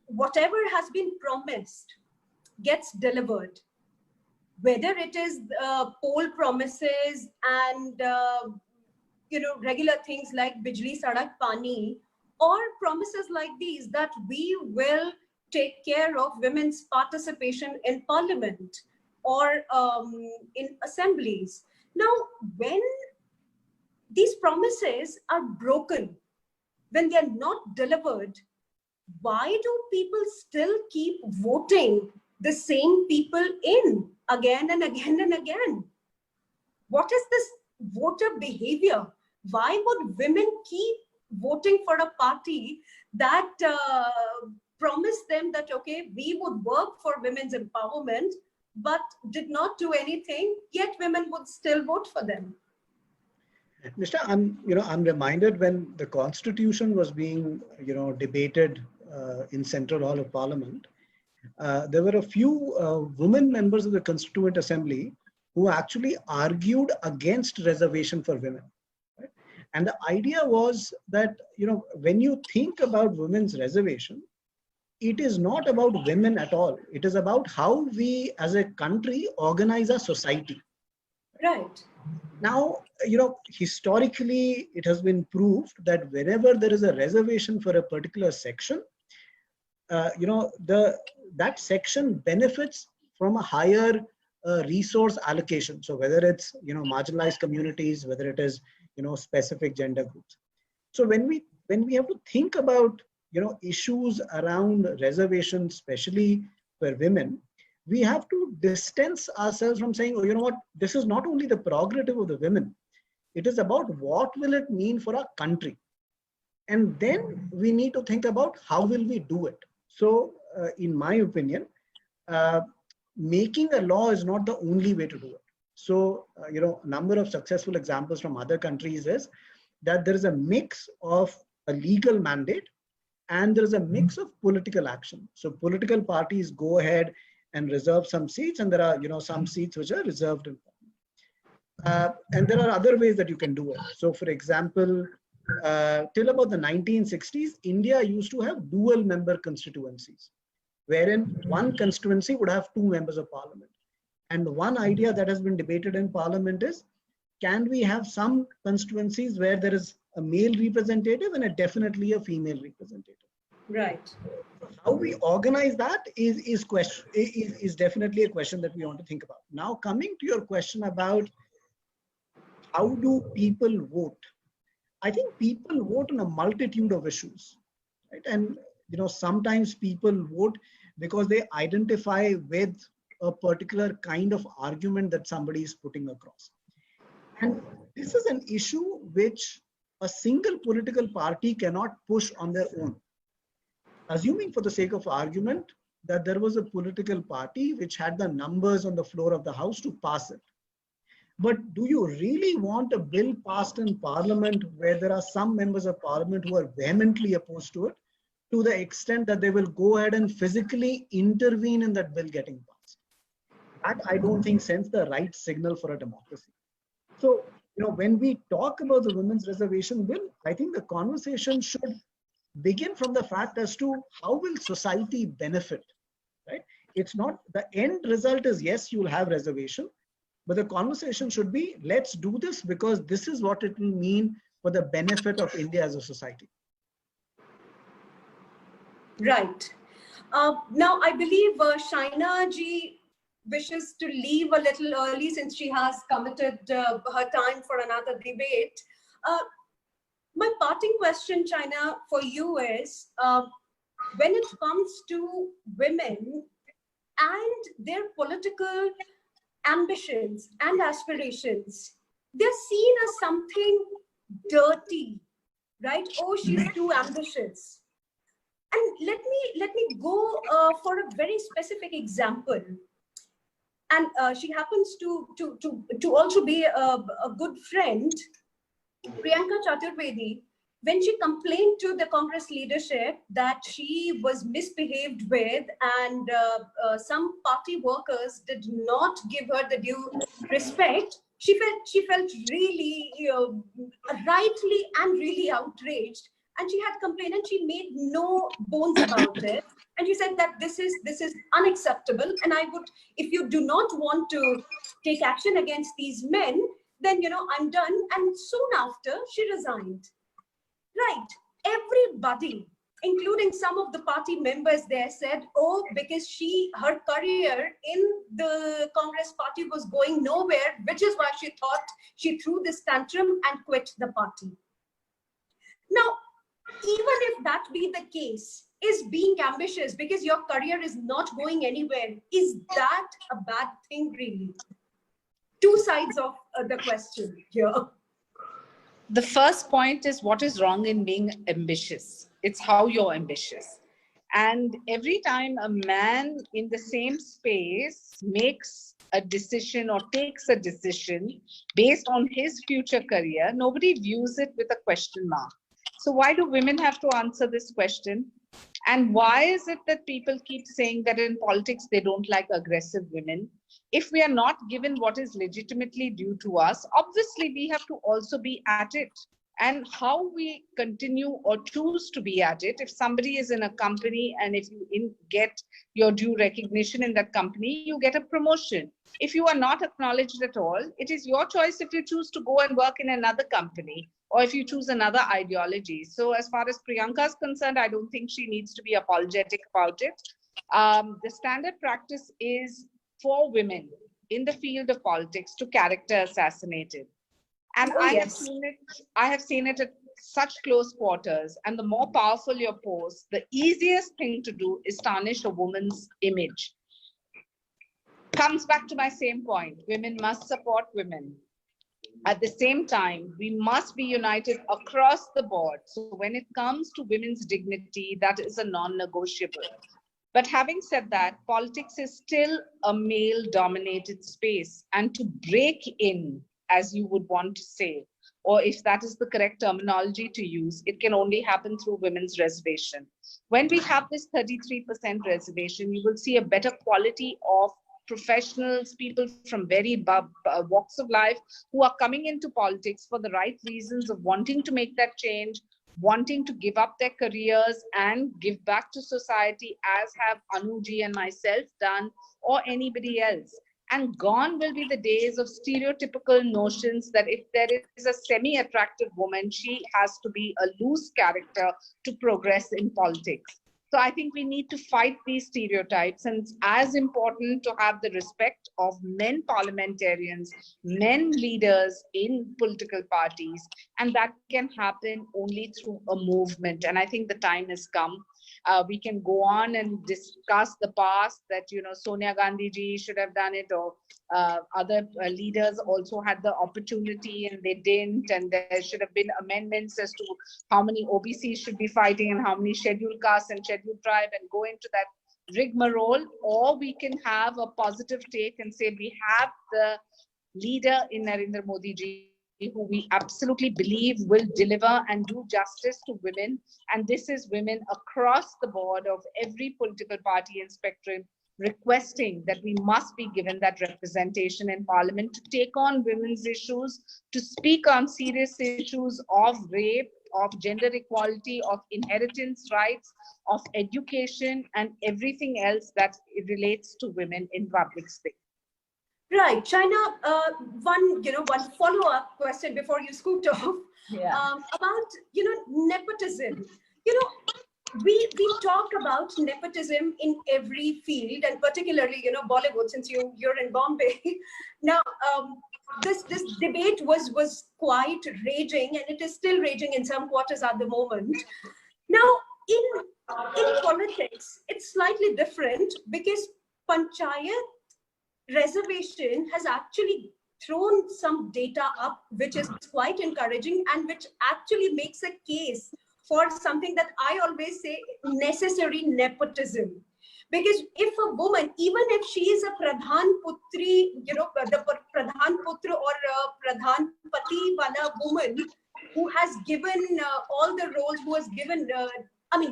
whatever has been promised gets delivered, whether it is poll promises and regular things like Bijli Sadak Pani, or promises like these that we will take care of women's participation in parliament or in assemblies. Now, when these promises are broken, when they're not delivered, why do people still keep voting the same people in again and again and again? What is this voter behavior? Why would women keep voting for a party that promised them that, okay, we would work for women's empowerment, but did not do anything, yet women would still vote for them? Nishtha, I'm reminded when the Constitution was being, debated in Central Hall of Parliament, there were a few women members of the Constituent Assembly who actually argued against reservation for women. Right? And the idea was that, when you think about women's reservation, it is not about women at all. It is about how we as a country organize our society. Right. Now, historically, it has been proved that wherever there is a reservation for a particular section, that section benefits from a higher resource allocation. So whether it's, marginalized communities, whether it is, specific gender groups. So when we have to think about, issues around reservation, especially for women, we have to distance ourselves from saying, oh, you know what, this is not only the prerogative of the women, it is about what will it mean for our country. And then we need to think about how will we do it. So in my opinion, making a law is not the only way to do it. So, a number of successful examples from other countries is that there is a mix of a legal mandate and there is a mix of political action. So political parties go ahead and reserve some seats, and there are, some seats which are reserved in and there are other ways that you can do it. So for example, till about the 1960s, India used to have dual member constituencies, wherein one constituency would have 2 members of parliament. And one idea that has been debated in parliament is, can we have some constituencies where there is a male representative and definitely a female representative? Right. How we organize that is definitely a question that we want to think about. Now, coming to your question about how do people vote? I think people vote on a multitude of issues, right? And sometimes people vote because they identify with a particular kind of argument that somebody is putting across. And this is an issue which a single political party cannot push on their own. Assuming for the sake of argument that there was a political party which had the numbers on the floor of the house to pass it. But do you really want a bill passed in parliament where there are some members of parliament who are vehemently opposed to it, to the extent that they will go ahead and physically intervene in that bill getting passed? That I don't think sends the right signal for a democracy. So, when we talk about the Women's Reservation Bill, I think the conversation should begin from the fact as to how will society benefit, right? It's not, the end result is, yes, you'll have reservation, but the conversation should be, let's do this because this is what it will mean for the benefit of India as a society. Right. Now, I believe Shaina ji wishes to leave a little early since she has committed her time for another debate. My parting question, Shaina, for you is, when it comes to women and their political ambitions and aspirations, they're seen as something dirty, right? Oh, she's too ambitious. And let me go for a very specific example. And she happens to also be a good friend, Priyanka Chaturvedi. When she complained to the Congress leadership that she was misbehaved with and some party workers did not give her the due respect, she felt really rightly and really outraged, and she had complained and she made no bones about it, and she said that this is unacceptable, and I would, if you do not want to take action against these men, then I'm done. And soon after she resigned. Right. Everybody, including some of the party members there, said, oh, because her career in the Congress party was going nowhere, which is why she thought she threw this tantrum and quit the party. Now, even if that be the case, is being ambitious because your career is not going anywhere, is that a bad thing really? Two sides of the question here. The first point is, what is wrong in being ambitious? It's how you're ambitious. And every time a man in the same space makes a decision or takes a decision based on his future career, nobody views it with a question mark. So why do women have to answer this question? And why is it that people keep saying that in politics they don't like aggressive women? If we are not given what is legitimately due to us, obviously we have to also be at it. And how we continue or choose to be at it, if somebody is in a company and if you get your due recognition in that company, you get a promotion. If you are not acknowledged at all, it is your choice if you choose to go and work in another company or if you choose another ideology. So as far as Priyanka is concerned, I don't think she needs to be apologetic about it. The standard practice is for women in the field of politics to character assassinate it. And I have seen it at such close quarters. And the more powerful your post, the easiest thing to do is tarnish a woman's image. Comes back to my same point. Women must support women. At the same time, we must be united across the board. So when it comes to women's dignity, that is a non-negotiable. But having said that, politics is still a male-dominated space. And to break in, as you would want to say, or if that is the correct terminology to use, it can only happen through women's reservation. When we have this 33% reservation, you will see a better quality of professionals, people from very walks of life who are coming into politics for the right reasons of wanting to make that change, wanting to give up their careers and give back to society, as have Anuji and myself done, or anybody else. And gone will be the days of stereotypical notions that if there is a semi-attractive woman, she has to be a loose character to progress in politics. So I think we need to fight these stereotypes, and it's as important to have the respect of men parliamentarians, men leaders in political parties, and that can happen only through a movement. And I think the time has come. We can go on and discuss the past that, Sonia Gandhi ji should have done it, or other leaders also had the opportunity and they didn't, and there should have been amendments as to how many OBCs should be fighting and how many scheduled castes and scheduled tribe, and go into that rigmarole. Or we can have a positive take and say we have the leader in Narendra Modi ji, who we absolutely believe will deliver and do justice to women. And this is women across the board of every political party and spectrum requesting that we must be given that representation in parliament to take on women's issues, to speak on serious issues of rape, of gender equality, of inheritance rights, of education, and everything else that relates to women in public space. Right, Shaina, one follow-up question before you scoot off, about, nepotism. we talk about nepotism in every field, and particularly, Bollywood, since you're in Bombay. Now, this debate was quite raging, and it is still raging in some quarters at the moment. Now, in politics, it's slightly different, because panchayat reservation has actually thrown some data up, which is quite encouraging, and which actually makes a case for something that I always say, necessary nepotism. Because if a woman, even if she is a pradhan putri, the pradhan putra or pradhan pati wala woman who has given all the roles, who has given,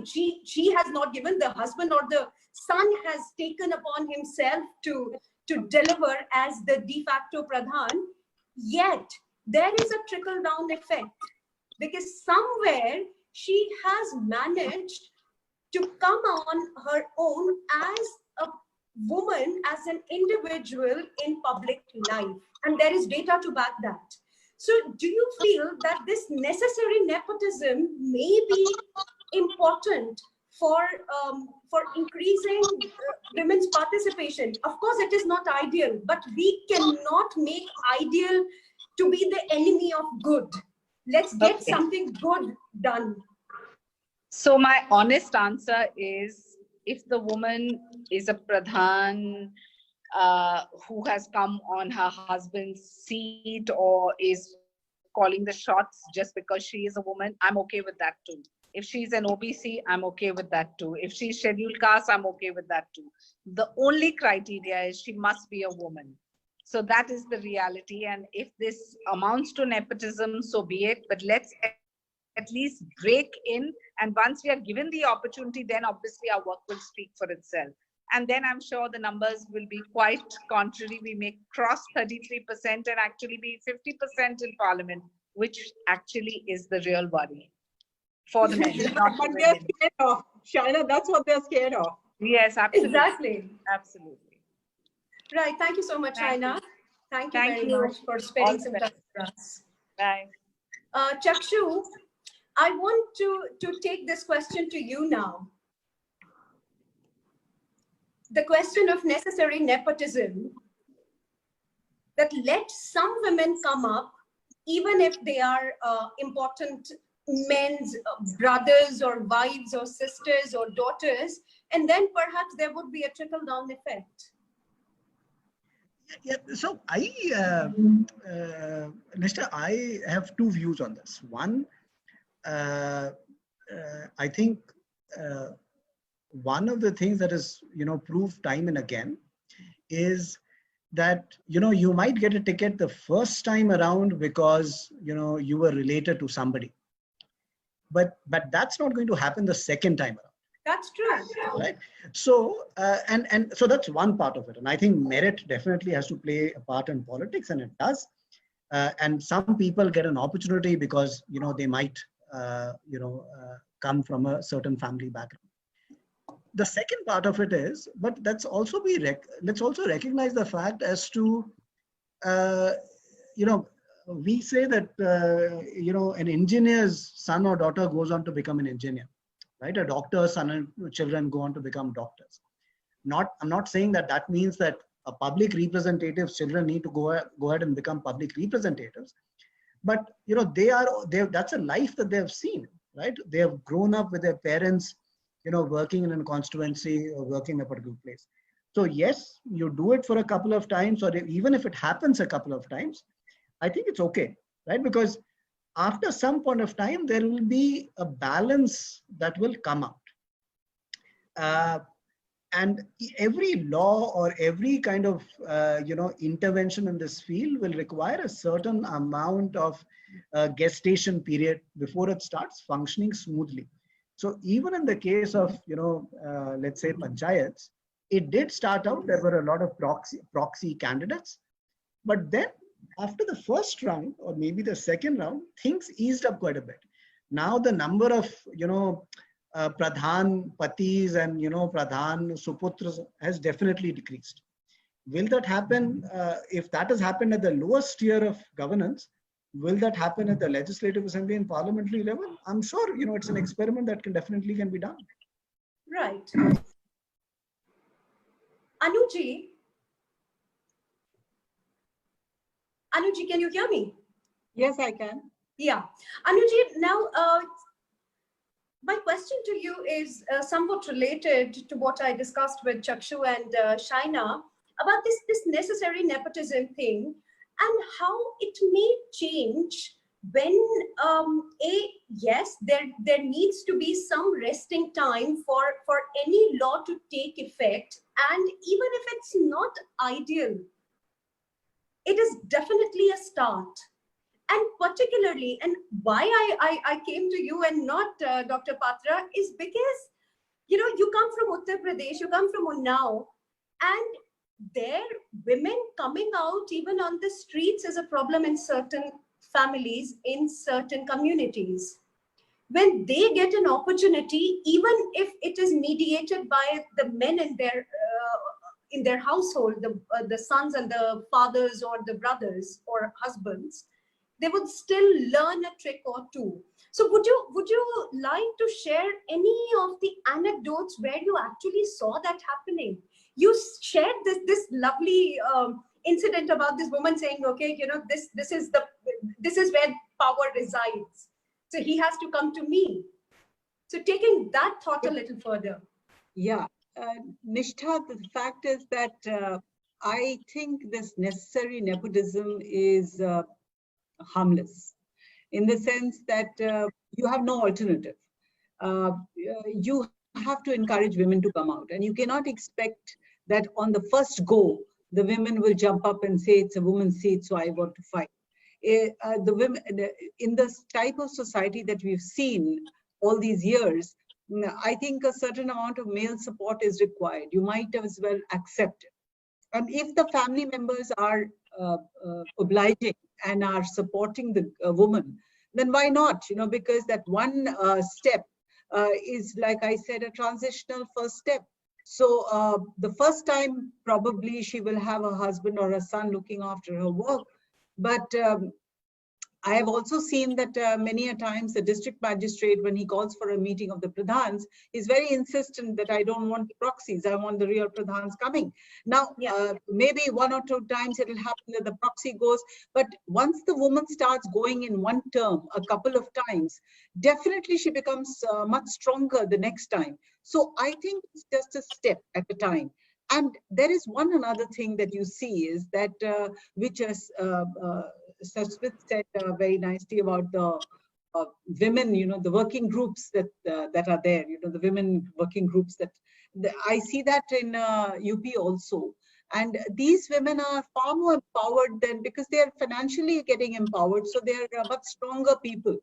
she has not given, the husband or the son has taken upon himself to deliver as the de facto pradhan, yet there is a trickle down effect, because somewhere she has managed to come on her own as a woman, as an individual in public life. And there is data to back that. So do you feel that this necessary nepotism may be important for increasing women's participation? Of course, it is not ideal, but we cannot make ideal to be the enemy of good. Let's get something good done. So my honest answer is, if the woman is a pradhan who has come on her husband's seat or is calling the shots just because she is a woman, I'm okay with that too. If she's an OBC, I'm okay with that too. If she's scheduled caste, I'm okay with that too. The only criteria is she must be a woman. So that is the reality. And if this amounts to nepotism, so be it. But let's at least break in. And once we are given the opportunity, then obviously our work will speak for itself. And then I'm sure the numbers will be quite contrary. We may cross 33% and actually be 50% in parliament, which actually is the real worry for the men. Not But the they're women. scared of. Shaina, that's what they're scared of. Yes, absolutely. Exactly. Absolutely. Right. Thank you so much, Shaina. Thank you very much for spending some time with us. Bye. Chakshu, I want to take this question to you now. The question of necessary nepotism, that let some women come up, even if they are important men's brothers or wives or sisters or daughters, and then perhaps there would be a trickle-down effect. Yeah, so Nishtha, I have two views on this. One, I think one of the things that is, proved time and again is that, you might get a ticket the first time around because, you were related to somebody. But that's not going to happen the second time around. That's true. Right. So, and so that's one part of it. And I think merit definitely has to play a part in politics, and it does. And some people get an opportunity because, they might, come from a certain family background. The second part of it is, but let's also recognize the fact as to, we say that, an engineer's son or daughter goes on to become an engineer, right? A doctor's son and children go on to become doctors. I'm not saying that means that a public representative's children need to go ahead and become public representatives. But, that's a life that they have seen, right? They have grown up with their parents, working in a constituency or working in a particular place. So yes, you do it for a couple of times, or even if it happens a couple of times, I think it's okay, right? Because after some point of time, there will be a balance that will come out. And every law or every kind of, intervention in this field will require a certain amount of gestation period before it starts functioning smoothly. So even in the case of, let's say panchayats, it did start out, there were a lot of proxy candidates, but then after the first round or maybe the second round, things eased up quite a bit. Now the number of, pradhan patis and, pradhan suputras has definitely decreased. Will that happen? If that has happened at the lowest tier of governance, Will that happen at the legislative assembly and parliamentary level? I'm sure, it's an experiment that can be done. Right. Anuji, can you hear me? Yes, I can. Yeah. Anuji, now my question to you is somewhat related to what I discussed with Chakshu and Shaina about this necessary nepotism thing and how it may change when yes, there needs to be some resting time for any law to take effect, and even if it's not ideal, it is definitely a start. And particularly, and why I came to you and not Dr. Patra is because, you come from Uttar Pradesh, you come from Unnao, and there women coming out even on the streets is a problem in certain families, in certain communities. When they get an opportunity, even if it is mediated by the men in their household, the sons and the fathers or the brothers or husbands, they would still learn a trick or two. So would you like to share any of the anecdotes where you actually saw that happening? You shared this lovely incident about this woman saying, okay, this is where power resides. So he has to come to me. So taking that thought a little further. Yeah, Nishtha, the fact is that I think this necessary nepotism is harmless, in the sense that you have no alternative. You have to encourage women to come out, and you cannot expect that on the first go, the women will jump up and say, it's a woman's seat, so I want to fight. The women, in this type of society that we've seen all these years, I think a certain amount of male support is required. You might as well accept it. And if the family members are obliging and are supporting the woman, then why not? Because that one step is, like I said, a transitional first step. So the first time, probably she will have a husband or a son looking after her work. But I have also seen that many a times the district magistrate, when he calls for a meeting of the pradhans, is very insistent that I don't want proxies, I want the real pradhans coming. Now, maybe one or two times it will happen that the proxy goes, but once the woman starts going in one term a couple of times, definitely she becomes much stronger the next time. So I think it's just a step at a time. And there is one another thing that you see is that, which is Sasmit said very nicely about the women, the working groups that are there, the women working groups I see that in UP also. And these women are far more empowered than, because they are financially getting empowered, so they are much stronger people.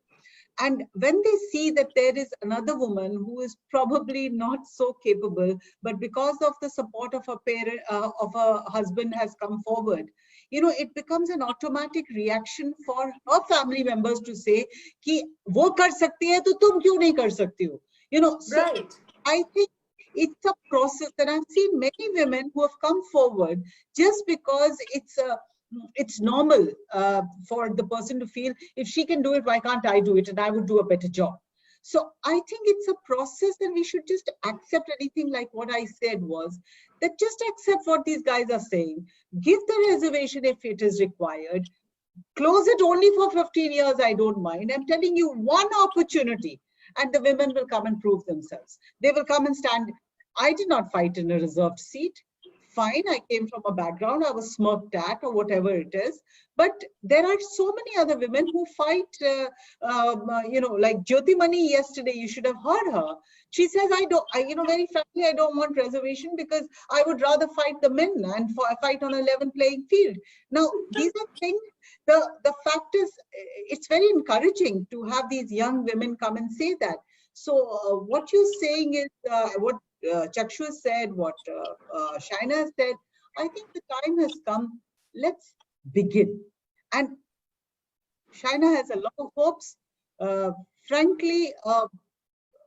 And when they see that there is another woman who is probably not so capable, but because of the support of a parent, of a husband has come forward, it becomes an automatic reaction for her family members to say, "Ki wo kar sakti hai, to tum kyun nahi kar sakti ho?" So right. I think it's a process, and I've seen many women who have come forward just because it's normal for the person to feel, if she can do it, why can't I do it? And I would do a better job. So I think it's a process, and we should just accept anything. Like what I said was that just accept what these guys are saying. Give the reservation if it is required. Close it only for 15 years, I don't mind. I'm telling you, one opportunity, and the women will come and prove themselves. They will come and stand. I did not fight in a reserved seat. Fine, I came from a background, I was smirked at or whatever it is. But there are so many other women who fight, like Jyoti Mani yesterday, you should have heard her. She says, very frankly, I don't want reservation because I would rather fight the men and fight on a level playing field. Now, these are things, the fact is, it's very encouraging to have these young women come and say that. So what you're saying is, what Chakshu said, what Shaina said, I think the time has come. Let's begin. And Shaina has a lot of hopes. Frankly,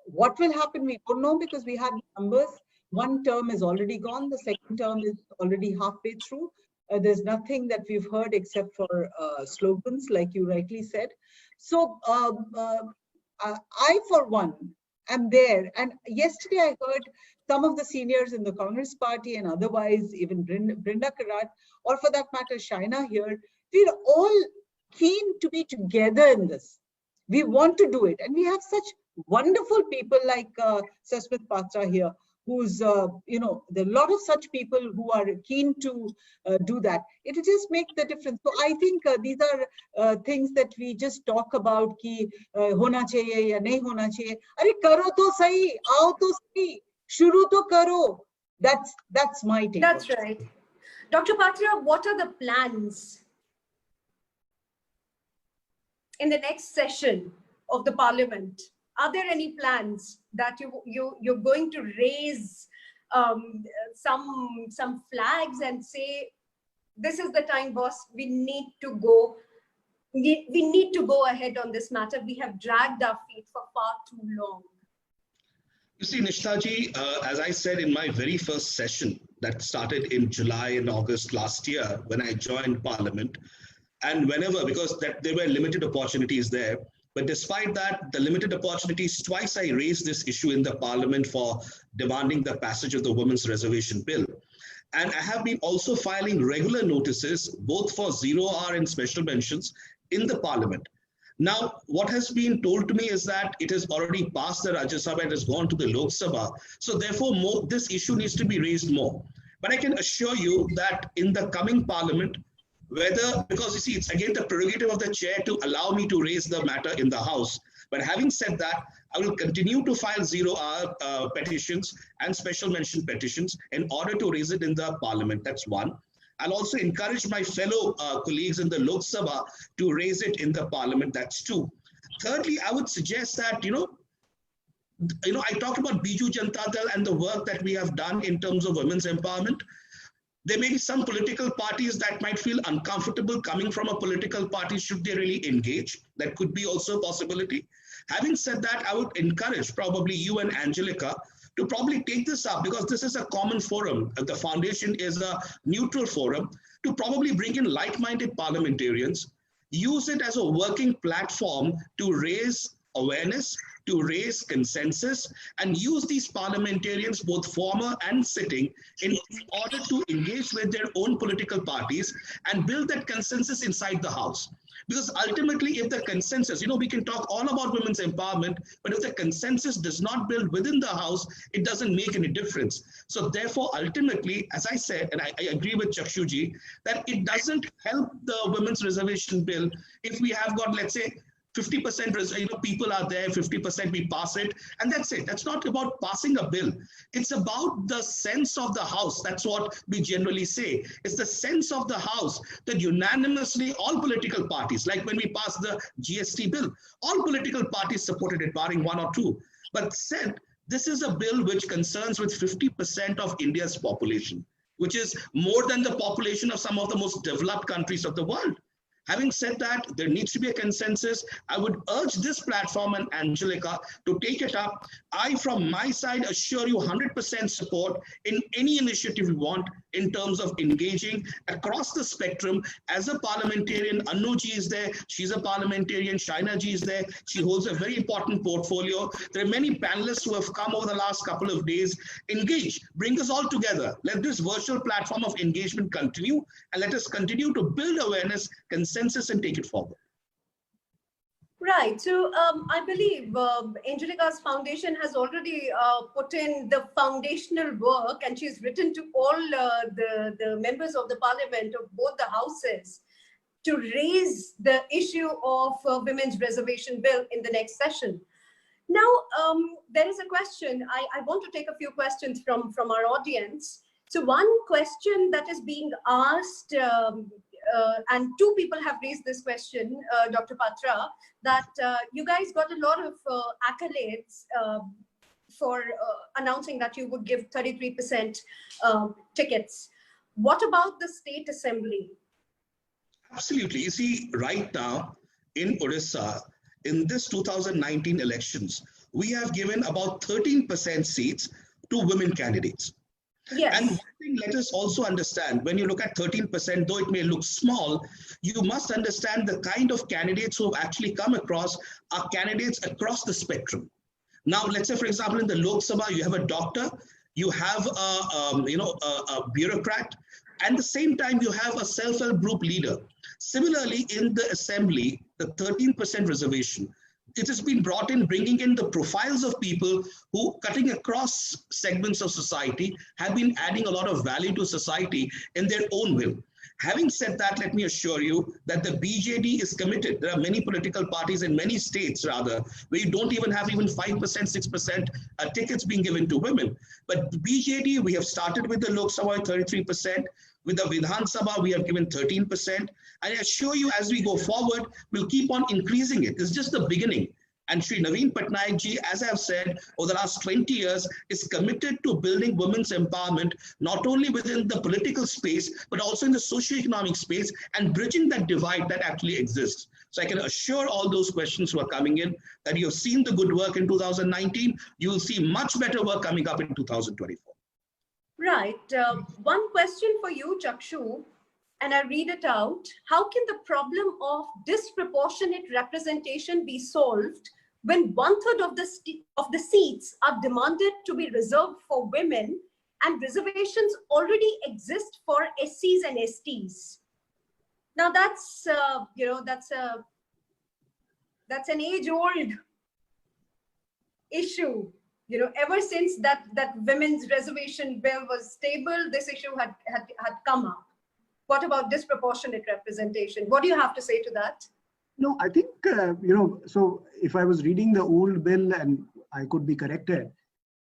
what will happen, we don't know, because we have numbers. One term is already gone. The second term is already halfway through. There's nothing that we've heard except for slogans, like you rightly said. So I, for one, am there. And yesterday I heard some of the seniors in the Congress party and otherwise, even Brinda Karat, or for that matter, Shaina here, we're all keen to be together in this. We want to do it. And we have such wonderful people like Sasmit Patra here, who's, there are a lot of such people who are keen to do that. It will just make the difference. So I think these are things that we just talk about, ki hona chahiye ya nahi hona chahiye. Arey karo to sahi, aao to sahi, shuru to karo. That's my take. That's right. Dr. Patra, what are the plans in the next session of the Parliament? Are there any plans that you're going to raise some flags and say, this is the time, boss, we need to go ahead on this matter. We have dragged our feet for far too long. You see, Nishtha ji, as I said in my very first session that started in July and August last year when I joined Parliament, and whenever, because there were limited opportunities there, but despite that, the limited opportunities, twice I raised this issue in the Parliament for demanding the passage of the Women's Reservation Bill. And I have been also filing regular notices, both for 0R and special mentions in the Parliament. Now, what has been told to me is that it has already passed the Rajya Sabha and has gone to the Lok Sabha. So therefore, this issue needs to be raised more. But I can assure you that in the coming Parliament, because you see, it's again the prerogative of the chair to allow me to raise the matter in the House. But having said that, I will continue to file 0R petitions and special mention petitions in order to raise it in the Parliament. That's one. I'll also encourage my fellow colleagues in the Lok Sabha to raise it in the Parliament. That's two. Thirdly, I would suggest that, I talked about Biju Janata Dal and the work that we have done in terms of women's empowerment. There may be some political parties that might feel uncomfortable coming from a political party should they really engage. That could be also a possibility. Having said that, I would encourage probably you and Angelica to probably take this up, because this is a common forum. The foundation is a neutral forum, to probably bring in like-minded parliamentarians, use it as a working platform to raise awareness, to raise consensus, and use these parliamentarians, both former and sitting, in order to engage with their own political parties and build that consensus inside the House. Because ultimately, if the consensus, we can talk all about women's empowerment, but if the consensus does not build within the House, it doesn't make any difference. So therefore, ultimately, as I said, and I agree with Chakshu ji, that it doesn't help the Women's Reservation Bill if we have got, let's say, 50% people are there, 50% we pass it, and that's it. That's not about passing a bill. It's about the sense of the House. That's what we generally say. It's the sense of the House that unanimously all political parties, like when we passed the GST bill, all political parties supported it, barring one or two, but said this is a bill which concerns with 50% of India's population, which is more than the population of some of the most developed countries of the world. Having said that, there needs to be a consensus. I would urge this platform and Angelica to take it up. I, from my side, assure you 100% support in any initiative you want in terms of engaging across the spectrum. As a parliamentarian, Annu ji is there. She's a parliamentarian. Shaina ji is there. She holds a very important portfolio. There are many panelists who have come over the last couple of days. Engage. Bring us all together. Let this virtual platform of engagement continue, and let us continue to build awareness, consensus, and take it forward. Right. So I believe Angelica's foundation has already put in the foundational work, and she's written to all the members of the Parliament of both the houses to raise the issue of Women's Reservation Bill in the next session. Now, there is a question. I want to take a few questions from our audience. So one question that is being asked, and two people have raised this question, Dr. Patra, that you guys got a lot of accolades for announcing that you would give 33% tickets. What about the state assembly? Absolutely. You see, right now in Odisha, in this 2019 elections, we have given about 13% seats to women candidates. Yes. And one thing, let us also understand, when you look at 13%, though it may look small, you must understand the kind of candidates who have actually come across are candidates across the spectrum. Now, let's say, for example, in the Lok Sabha, you have a doctor, you have a bureaucrat, and at the same time, you have a self-help group leader. Similarly, in the assembly, the 13% reservation, it has been brought in, bringing in the profiles of people who, cutting across segments of society, have been adding a lot of value to society in their own will. Having said that, let me assure you that the BJD is committed. There are many political parties in many states, rather, where you don't even have even 5%, 6% tickets being given to women. But BJD, we have started with the Lok Sabha 33%. With the Vidhan Sabha, we have given 13%. I assure you, as we go forward, we'll keep on increasing it. It's just the beginning. And Shri Naveen Patnaik ji, as I've said, over the last 20 years, is committed to building women's empowerment, not only within the political space, but also in the socio-economic space, and bridging that divide that actually exists. So I can assure all those questions who are coming in that you have seen the good work in 2019, you will see much better work coming up in 2024. Right. One question for you, Chakshu, and I read it out. How can the problem of disproportionate representation be solved when 1/3 of the seats are demanded to be reserved for women and reservations already exist for SCs and STs? Now that's that's an age-old issue. Ever since that women's reservation bill was tabled, this issue had come up. What about disproportionate representation? What do you have to say to that? No, I think, so if I was reading the old bill, and I could be corrected,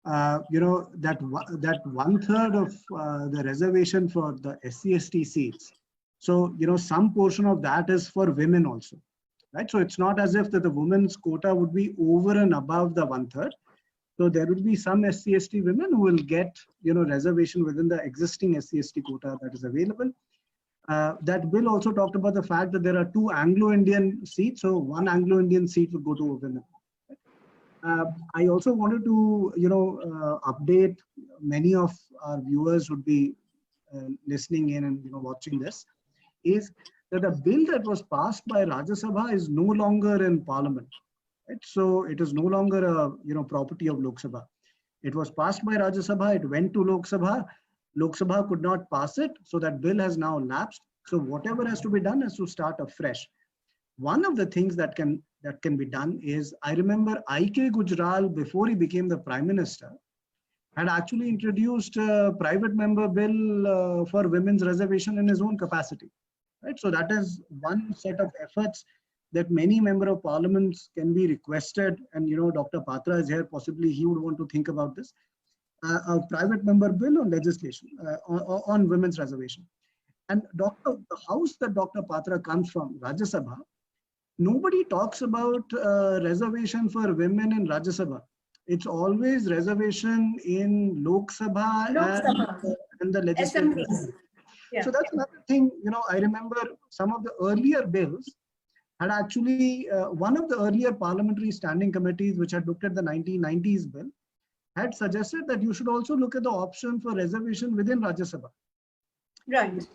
that 1/3 of the reservation for the SC/ST seats. So, some portion of that is for women also, right? So it's not as if that the women's quota would be over and above the 1/3. So there will be some SC/ST women who will get, reservation within the existing SC/ST quota that is available. That bill also talked about the fact that there are 2 Anglo-Indian seats, so 1 Anglo-Indian seat will go to a women. I also wanted to, update many of our viewers would be listening in and watching this, is that the bill that was passed by Rajya Sabha is no longer in Parliament. Right? So it is no longer a property of Lok Sabha. It was passed by Rajya Sabha. It went to Lok Sabha. Lok Sabha could not pass it, so that bill has now lapsed. So whatever has to be done is to start afresh. One of the things that can be done is, I remember I.K. Gujral, before he became the Prime Minister, had actually introduced a private member bill for women's reservation in his own capacity. Right? So that is one set of efforts that many member of parliaments can be requested, and Dr. Patra is here, possibly he would want to think about this, a private member bill on legislation on women's reservation. And the house that Dr. Patra comes from, Rajya Sabha, nobody talks about reservation for women in Rajya Sabha. It's always reservation in Lok Sabha, and the legislative assembly. Yeah. So that's another thing, I remember some of the earlier bills had actually, one of the earlier parliamentary standing committees which had looked at the 1990s bill had suggested that you should also look at the option for reservation within Rajya Sabha. Right.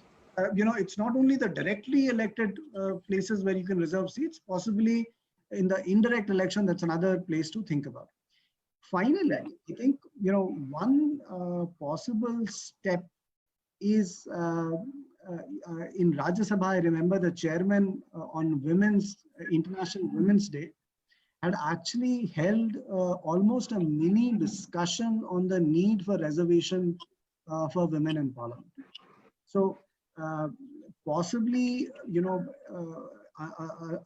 It's not only the directly elected places where you can reserve seats, possibly in the indirect election, that's another place to think about. Finally, I think, one possible step is in Rajya Sabha. I remember the chairman on International Women's Day had actually held almost a mini discussion on the need for reservation for women in parliament. So possibly,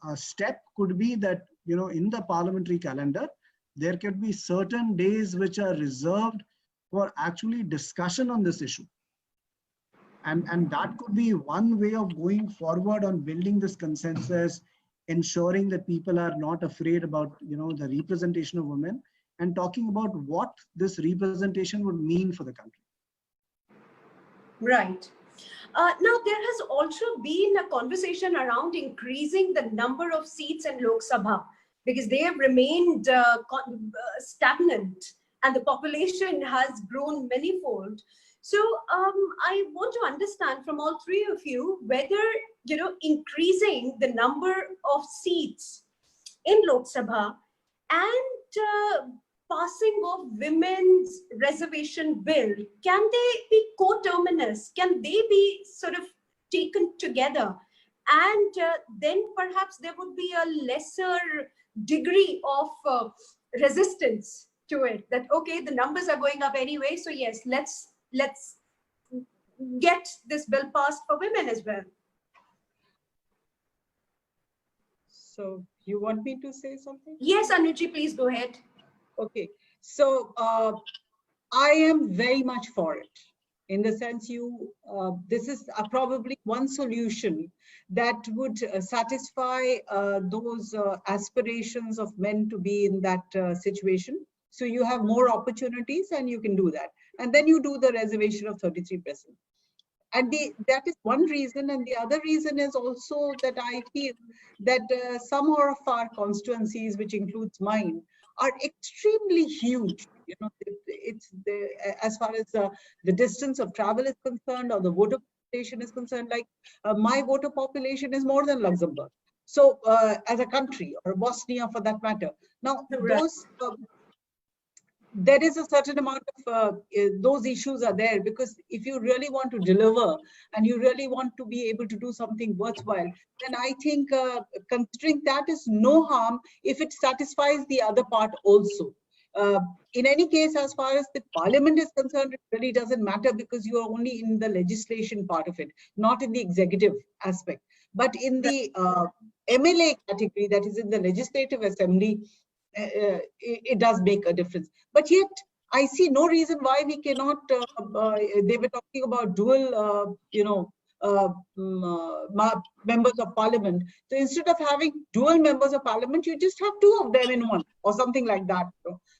a step could be that, in the parliamentary calendar, there could be certain days which are reserved for actually discussion on this issue. And that could be one way of going forward on building this consensus, ensuring that people are not afraid about, the representation of women, and talking about what this representation would mean for the country. Right. Now, there has also been a conversation around increasing the number of seats in Lok Sabha, because they have remained stagnant and the population has grown manifold. So I want to understand from all three of you whether, increasing the number of seats in Lok Sabha and passing of women's reservation bill, can they be coterminous? Can they be sort of taken together? And then perhaps there would be a lesser degree of resistance to it, that, okay, the numbers are going up anyway, so yes, let's get this bill passed for women as well. So you want me to say something? Yes, Anuji, please go ahead. Okay, so I am very much for it, in the sense this is probably one solution that would satisfy those aspirations of men to be in that situation. So you have more opportunities and you can do that. And then you do the reservation of 33%. And that is one reason. And the other reason is also that I feel that some of our constituencies, which includes mine, are extremely huge. It's as far as the distance of travel is concerned, or the voter population is concerned. Like my voter population is more than Luxembourg. So as a country, or Bosnia for that matter. Now those there is a certain amount of those issues are there, because if you really want to deliver and you really want to be able to do something worthwhile, then I think considering that is no harm if it satisfies the other part also. In any case, as far as the parliament is concerned, it really doesn't matter, because you are only in the legislation part of it, not in the executive aspect. But in the MLA category, that is in the legislative assembly, it does make a difference. But yet I see no reason why we cannot they were talking about dual members of parliament. So instead of having dual members of parliament, you just have two of them in one, or something like that.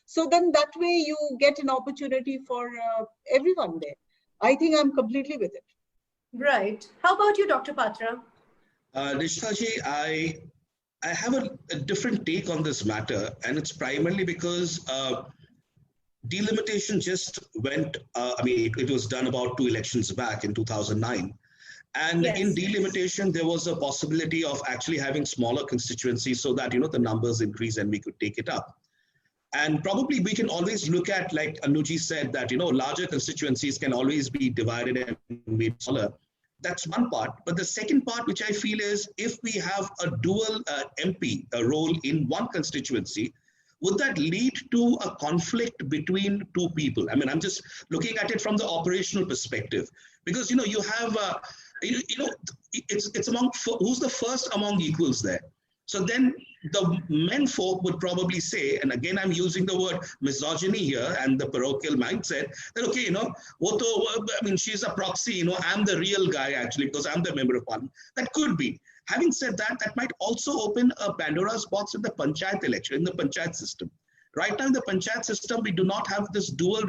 So then that way you get an opportunity for everyone there. I think I'm completely with it. Right. How about you, Dr. Patra? Nishtha ji, I have a different take on this matter, and it's primarily because delimitation just went, it was done about 2 elections back in 2009. And yes, in delimitation, there was a possibility of actually having smaller constituencies so that, the numbers increase and we could take it up. And probably we can always look at, like Anuji said, that, larger constituencies can always be divided and made smaller. That's one part. But the second part, which I feel is, if we have a dual MP role in one constituency, would that lead to a conflict between two people? I mean, I'm just looking at it from the operational perspective, because, you have, it's among, who's the first among equals there? So then the men folk would probably say, and again, I'm using the word misogyny here and the parochial mindset, that, okay, she's a proxy, I'm the real guy actually, because I'm the member of parliament. That could be. Having said that, that might also open a Pandora's box in the panchayat election, in the panchayat system. Right now in the panchayat system, we do not have this dual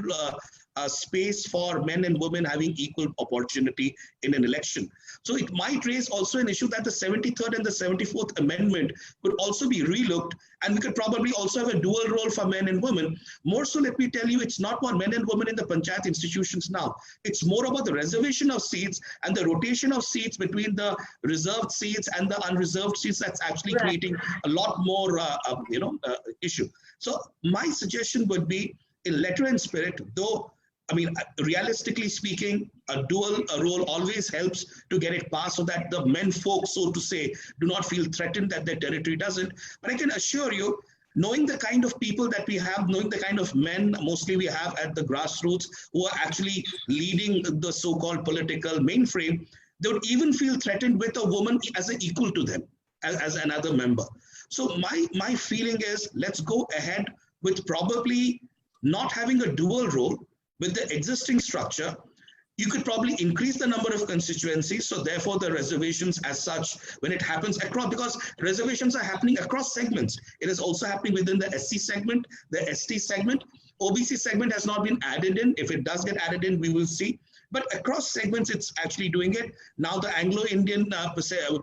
space for men and women having equal opportunity in an election. So it might raise also an issue that the 73rd and the 74th Amendment could also be relooked, and we could probably also have a dual role for men and women. More so, let me tell you, it's not about men and women in the panchayat institutions now. It's more about the reservation of seats and the rotation of seats between the reserved seats and the unreserved seats. That's actually creating a lot more, issue. So my suggestion would be, in letter and spirit, though, realistically speaking, a dual role always helps to get it passed so that the men folk, so to say, do not feel threatened that their territory doesn't. But I can assure you, knowing the kind of people that we have, knowing the kind of men mostly we have at the grassroots who are actually leading the so-called political mainframe, they would even feel threatened with a woman as an equal to them, as another member. So my feeling is, let's go ahead with probably not having a dual role. With the existing structure, you could probably increase the number of constituencies. So therefore the reservations as such, when it happens across, because reservations are happening across segments. It is also happening within the SC segment, the ST segment. OBC segment has not been added in. If it does get added in, we will see. But across segments, it's actually doing it. Now the Anglo-Indian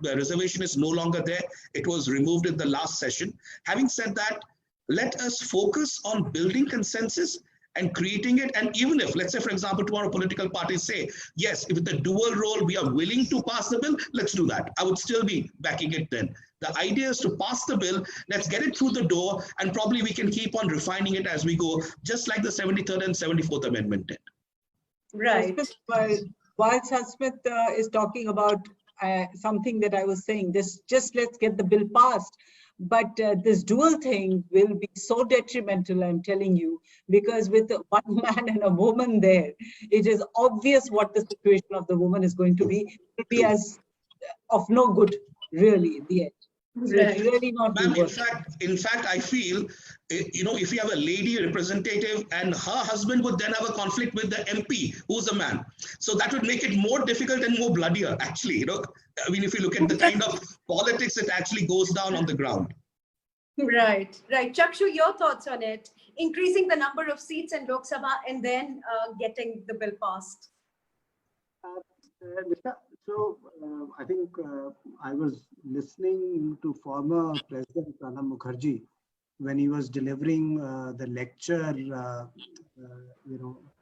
reservation is no longer there. It was removed in the last session. Having said that, let us focus on building consensus and creating it. And even if, let's say, for example, tomorrow political parties say, yes, if it's a dual role, we are willing to pass the bill, let's do that. I would still be backing it then. The idea is to pass the bill, let's get it through the door, and probably we can keep on refining it as we go, just like the 73rd and 74th Amendment did. Right. While Sasmit is talking about something that I was saying, this just let's get the bill passed. But this dual thing will be so detrimental, I'm telling you, because with one man and a woman there, it is obvious what the situation of the woman is going to be. It will be as of no good, really, in the end. So it's really not Ma'am, good. in fact, I feel, if you have a lady representative and her husband would then have a conflict with the MP, who's a man. So that would make it more difficult and more bloodier, actually. I mean, if you look at the kind of politics that actually goes down on the ground. Right. Chakshu, your thoughts on it? Increasing the number of seats in Lok Sabha and then getting the bill passed. So I think I was listening to former President Pranab Mukherjee when he was delivering the lecture,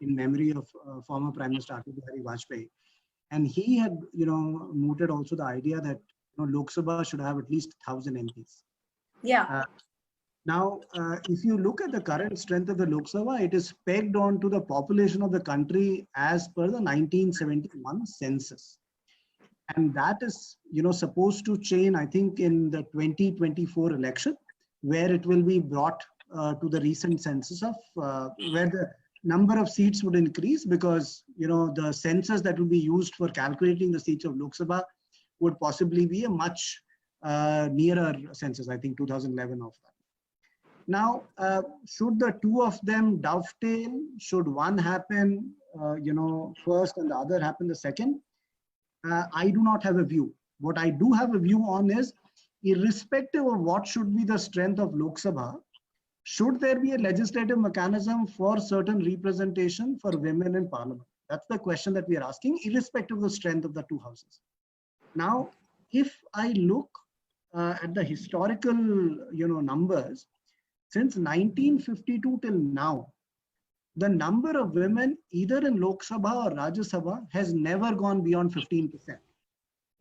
in memory of former Prime Minister Atal Bihari Vajpayee, and he had, mooted also the idea that Lok Sabha should have at least 1,000 MPs. Yeah. Now, if you look at the current strength of the Lok Sabha, it is pegged onto the population of the country as per the 1971 census. And that is, supposed to change, I think, in the 2024 election, where it will be brought to the recent census of where the number of seats would increase, because, the census that will be used for calculating the seats of Lok Sabha would possibly be a much nearer census, I think 2011 of that. Now, should the two of them dovetail? Should one happen, first and the other happen the second? I do not have a view. What I do have a view on is, irrespective of what should be the strength of Lok Sabha, should there be a legislative mechanism for certain representation for women in parliament? That's the question that we are asking, irrespective of the strength of the two houses. Now, if I look at the historical, numbers, since 1952 till now, the number of women either in Lok Sabha or Rajya Sabha has never gone beyond 15%.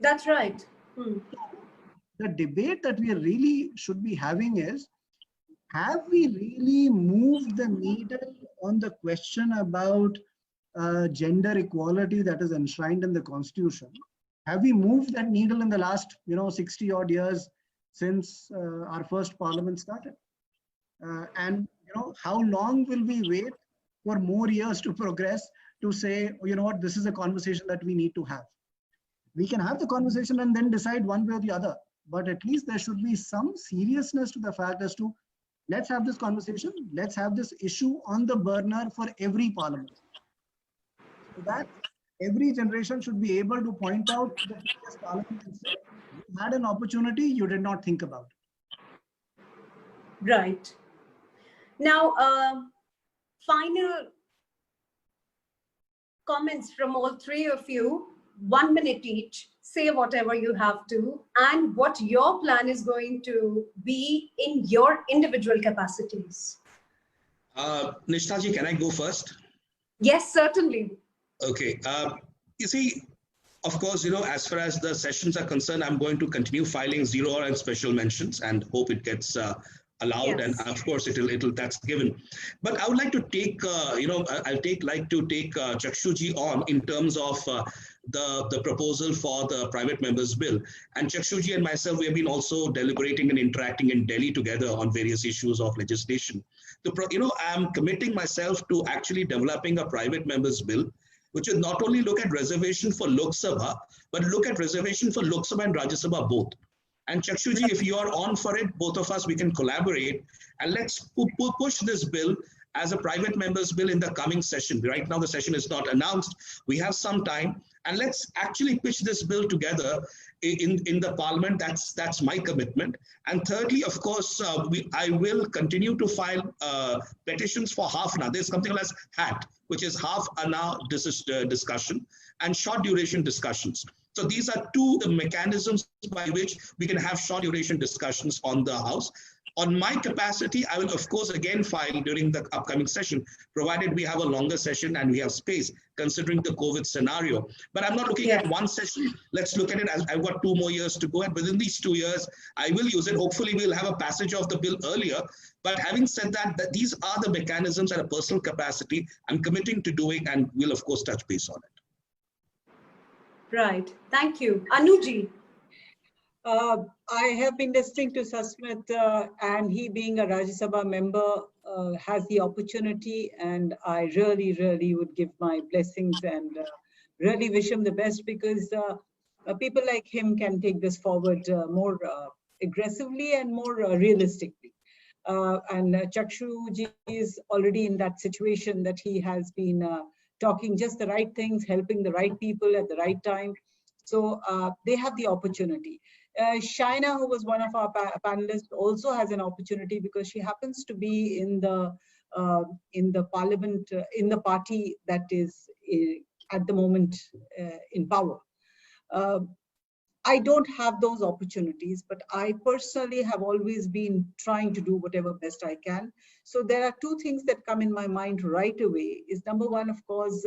That's right. The debate that we really should be having is, have we really moved the needle on the question about gender equality that is enshrined in the Constitution? Have we moved that needle in the last, 60 odd years since our first parliament started? And how long will we wait for more years to progress to say, this is a conversation that we need to have? We can have the conversation and then decide one way or the other, but at least there should be some seriousness to the fact as to, let's have this conversation, let's have this issue on the burner for every parliament. So that every generation should be able to point out to the previous parliament and say, you had an opportunity, you did not think about it. Right. Now, final comments from all three of you, 1 minute each, say whatever you have to, and what your plan is going to be in your individual capacities. Nishtha ji, can I go first? Yes, certainly. Okay. You see, of course, as far as the sessions are concerned, I'm going to continue filing 0 and special mentions and hope it gets allowed. Yes. And of course, that's given. But I would like to take, like to take Chakshu ji on in terms of the proposal for the private members bill. And Chakshu ji and myself, we have been also deliberating and interacting in Delhi together on various issues of legislation. I'm committing myself to actually developing a private members bill, which will not only look at reservation for Lok Sabha, but look at reservation for Lok Sabha and Rajya Sabha both. And Chakshu ji, if you are on for it, both of us, we can collaborate and let's push this bill as a private members bill in the coming session. Right now, the session is not announced. We have some time, and let's actually pitch this bill together in the parliament. That's my commitment. And thirdly, of course, I will continue to file petitions for half an hour. There's something as HAT, which is half an hour discussion, and short duration discussions. So these are two mechanisms by which we can have short duration discussions on the House. On my capacity, I will of course again file during the upcoming session, provided we have a longer session and we have space considering the COVID scenario. But I'm not looking at one session. Let's look at it as I've got 2 more years to go, and within these 2 years, I will use it. Hopefully we'll have a passage of the bill earlier. But having said that, these are the mechanisms at a personal capacity I'm committing to doing, and we'll of course touch base on it. Right. Thank you. Anuji. I have been listening to Sasmit, and he being a Rajya Sabha member has the opportunity, and I really, really would give my blessings and really wish him the best, because people like him can take this forward more aggressively and more realistically. And Chakshu ji is already in that situation that he has been talking just the right things, helping the right people at the right time. So they have the opportunity. Shaina, who was one of our panelists, also has an opportunity because she happens to be in the parliament, in the party that is at the moment in power. I don't have those opportunities, but I personally have always been trying to do whatever best I can. So there are 2 things that come in my mind right away. Is number one, of course,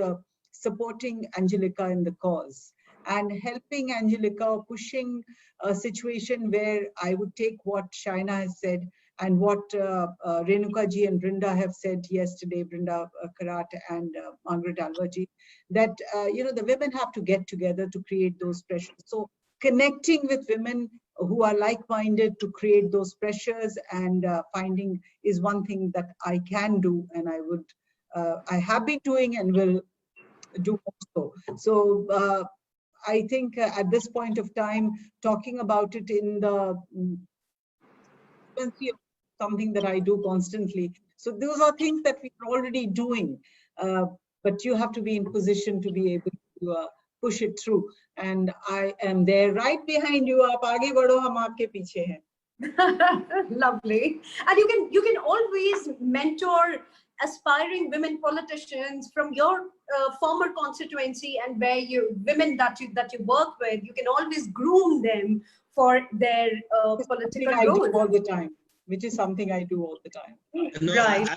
supporting Angelica in the cause and helping Angelica, pushing a situation where I would take what Shaina has said and what Renuka ji and Brinda have said yesterday, Brinda Karat and Margaret Alvaji, that the women have to get together to create those pressures. So connecting with women who are like-minded to create those pressures and finding is one thing that I can do, and I have been doing and will do also. So I think at this point of time, talking about it in the something that I do constantly. So those are things that we're already doing, but you have to be in position to be able to push it through. And I am there right behind you. Aap aage badho, hum aapke piche hain. Lovely. And you can always mentor aspiring women politicians from your former constituency, and where women that you work with, you can always groom them for their political role. All the time, which is something I do all the time. No, right.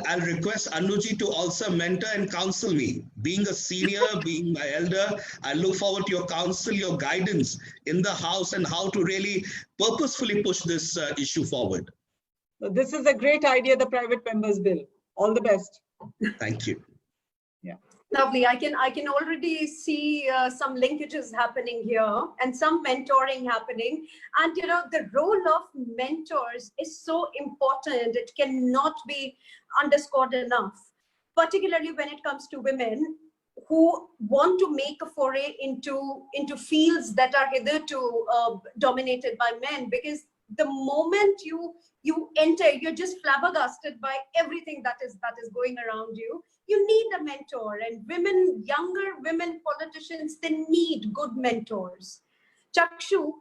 I'll request Annuji to also mentor and counsel me. Being a senior, being my elder, I look forward to your counsel, your guidance in the House, and how to really purposefully push this issue forward. So this is a great idea, the private members bill. All the best. Thank you. Yeah. Lovely. I can already see some linkages happening here and some mentoring happening. And the role of mentors is so important. It cannot be underscored enough, particularly when it comes to women who want to make a foray into fields that are hitherto dominated by men. Because the moment you enter, you're just flabbergasted by everything that is going around you. You need a mentor, and younger women politicians, they need good mentors. Chakshu,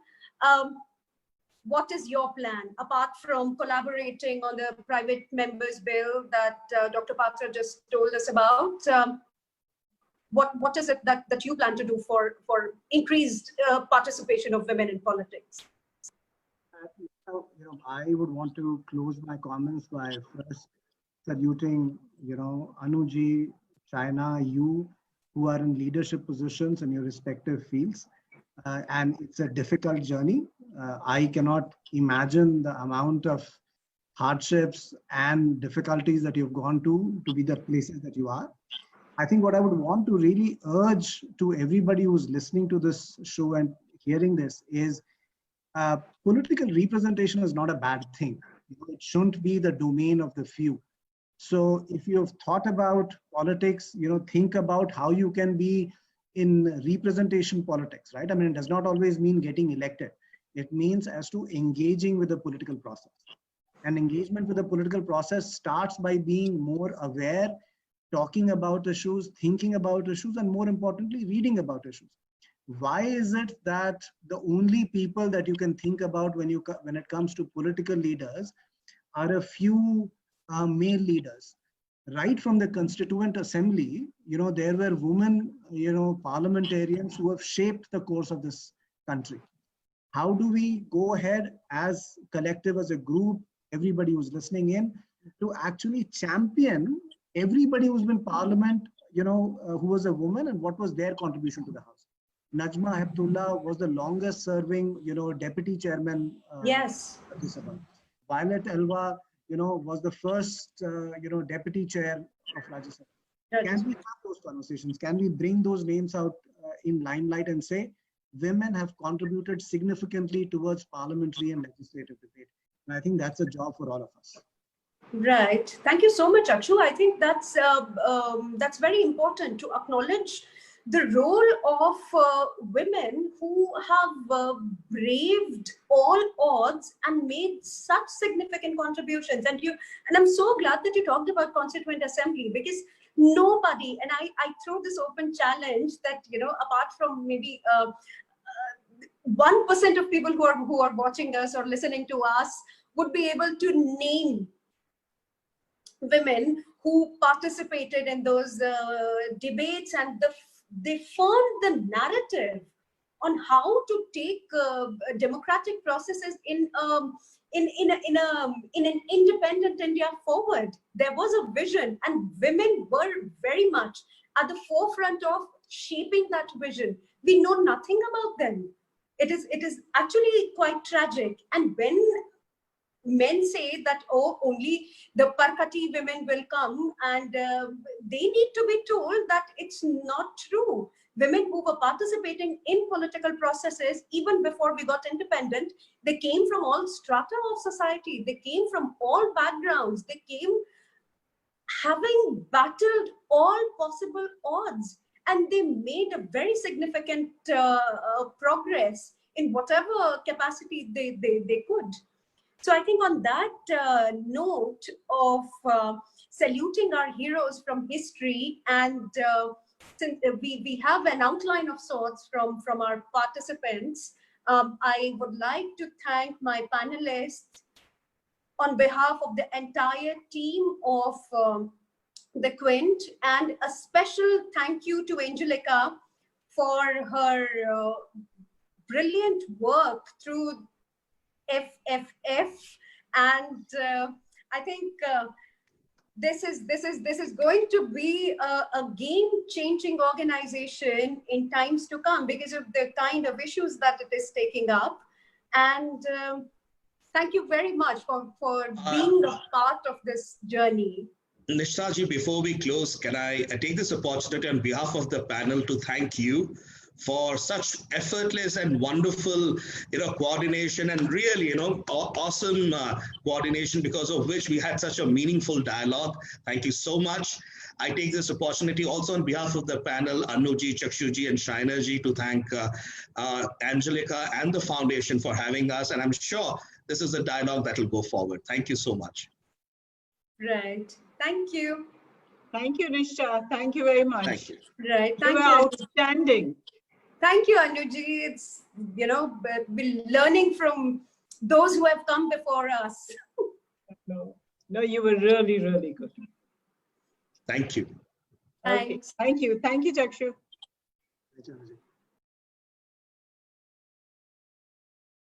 what is your plan apart from collaborating on the private members bill that Dr. Patra just told us about? What is it that you plan to do for increased participation of women in politics? I would want to close my comments by first saluting, Anuji, Shaina, you who are in leadership positions in your respective fields. And it's a difficult journey. I cannot imagine the amount of hardships and difficulties that you've gone to be the places that you are. I think what I would want to really urge to everybody who's listening to this show and hearing this is political representation is not a bad thing. It shouldn't be the domain of the few. So if you've thought about politics, think about how you can be in representation politics, right? I mean, it does not always mean getting elected. It means as to engaging with the political process. And engagement with the political process starts by being more aware, talking about issues, thinking about issues, and more importantly, reading about issues. Why is it that the only people that you can think about when it comes to political leaders are a few male leaders? Right from the Constituent Assembly, there were women, parliamentarians who have shaped the course of this country. How do we go ahead as collective, as a group, everybody who's listening in, to actually champion everybody who's been Parliament, who was a woman and what was their contribution to the House. Najma Heptullah was the longest serving, deputy chairman. Yes. Violet Elva, was the first, deputy chair of Rajya Sabha. Right. Can we have those conversations? Can we bring those names out in limelight and say, women have contributed significantly towards parliamentary and legislative debate? And I think that's a job for all of us. Right. Thank you so much, Chakshu. I think that's very important to acknowledge the role of women who have braved all odds and made such significant contributions. And I'm so glad that you talked about Constituent Assembly, because nobody, and I throw this open challenge that, apart from maybe 1% of people who are watching us or listening to us would be able to name women who participated in those debates, and they formed the narrative on how to take democratic processes in an independent India forward. There was a vision, and women were very much at the forefront of shaping that vision. We know nothing about them. It is actually quite tragic. And when men say that, oh, only the Parkati women will come, and they need to be told that it's not true. Women who were participating in political processes even before we got independent, they came from all strata of society. They came from all backgrounds. They came having battled all possible odds, and they made a very significant progress in whatever capacity they could. So I think on that note of saluting our heroes from history, and since we have an outline of sorts from our participants, I would like to thank my panelists on behalf of the entire team of the Quint, and a special thank you to Angelica for her brilliant work through FFF, and I think this is going to be a game-changing organization in times to come because of the kind of issues that it is taking up. And thank you very much for being a part of this journey. Nishtha ji, before we close, can I take this opportunity on behalf of the panel to thank you for such effortless and wonderful, coordination, and really, awesome coordination, because of which we had such a meaningful dialogue. Thank you so much. I take this opportunity also on behalf of the panel, Annu ji, Chakshu ji, and Shaina ji, to thank Angelica and the foundation for having us. And I'm sure this is a dialogue that will go forward. Thank you so much. Right. Thank you. Thank you, Nishtha. Thank you very much. Thank you. Right. Thank you. Outstanding. Thank you, Annu ji. It's, we're learning from those who have come before us. No, you were really, really good. Thank you. Thanks. Okay. Thank you. Thank you, Chakshu. Thank you.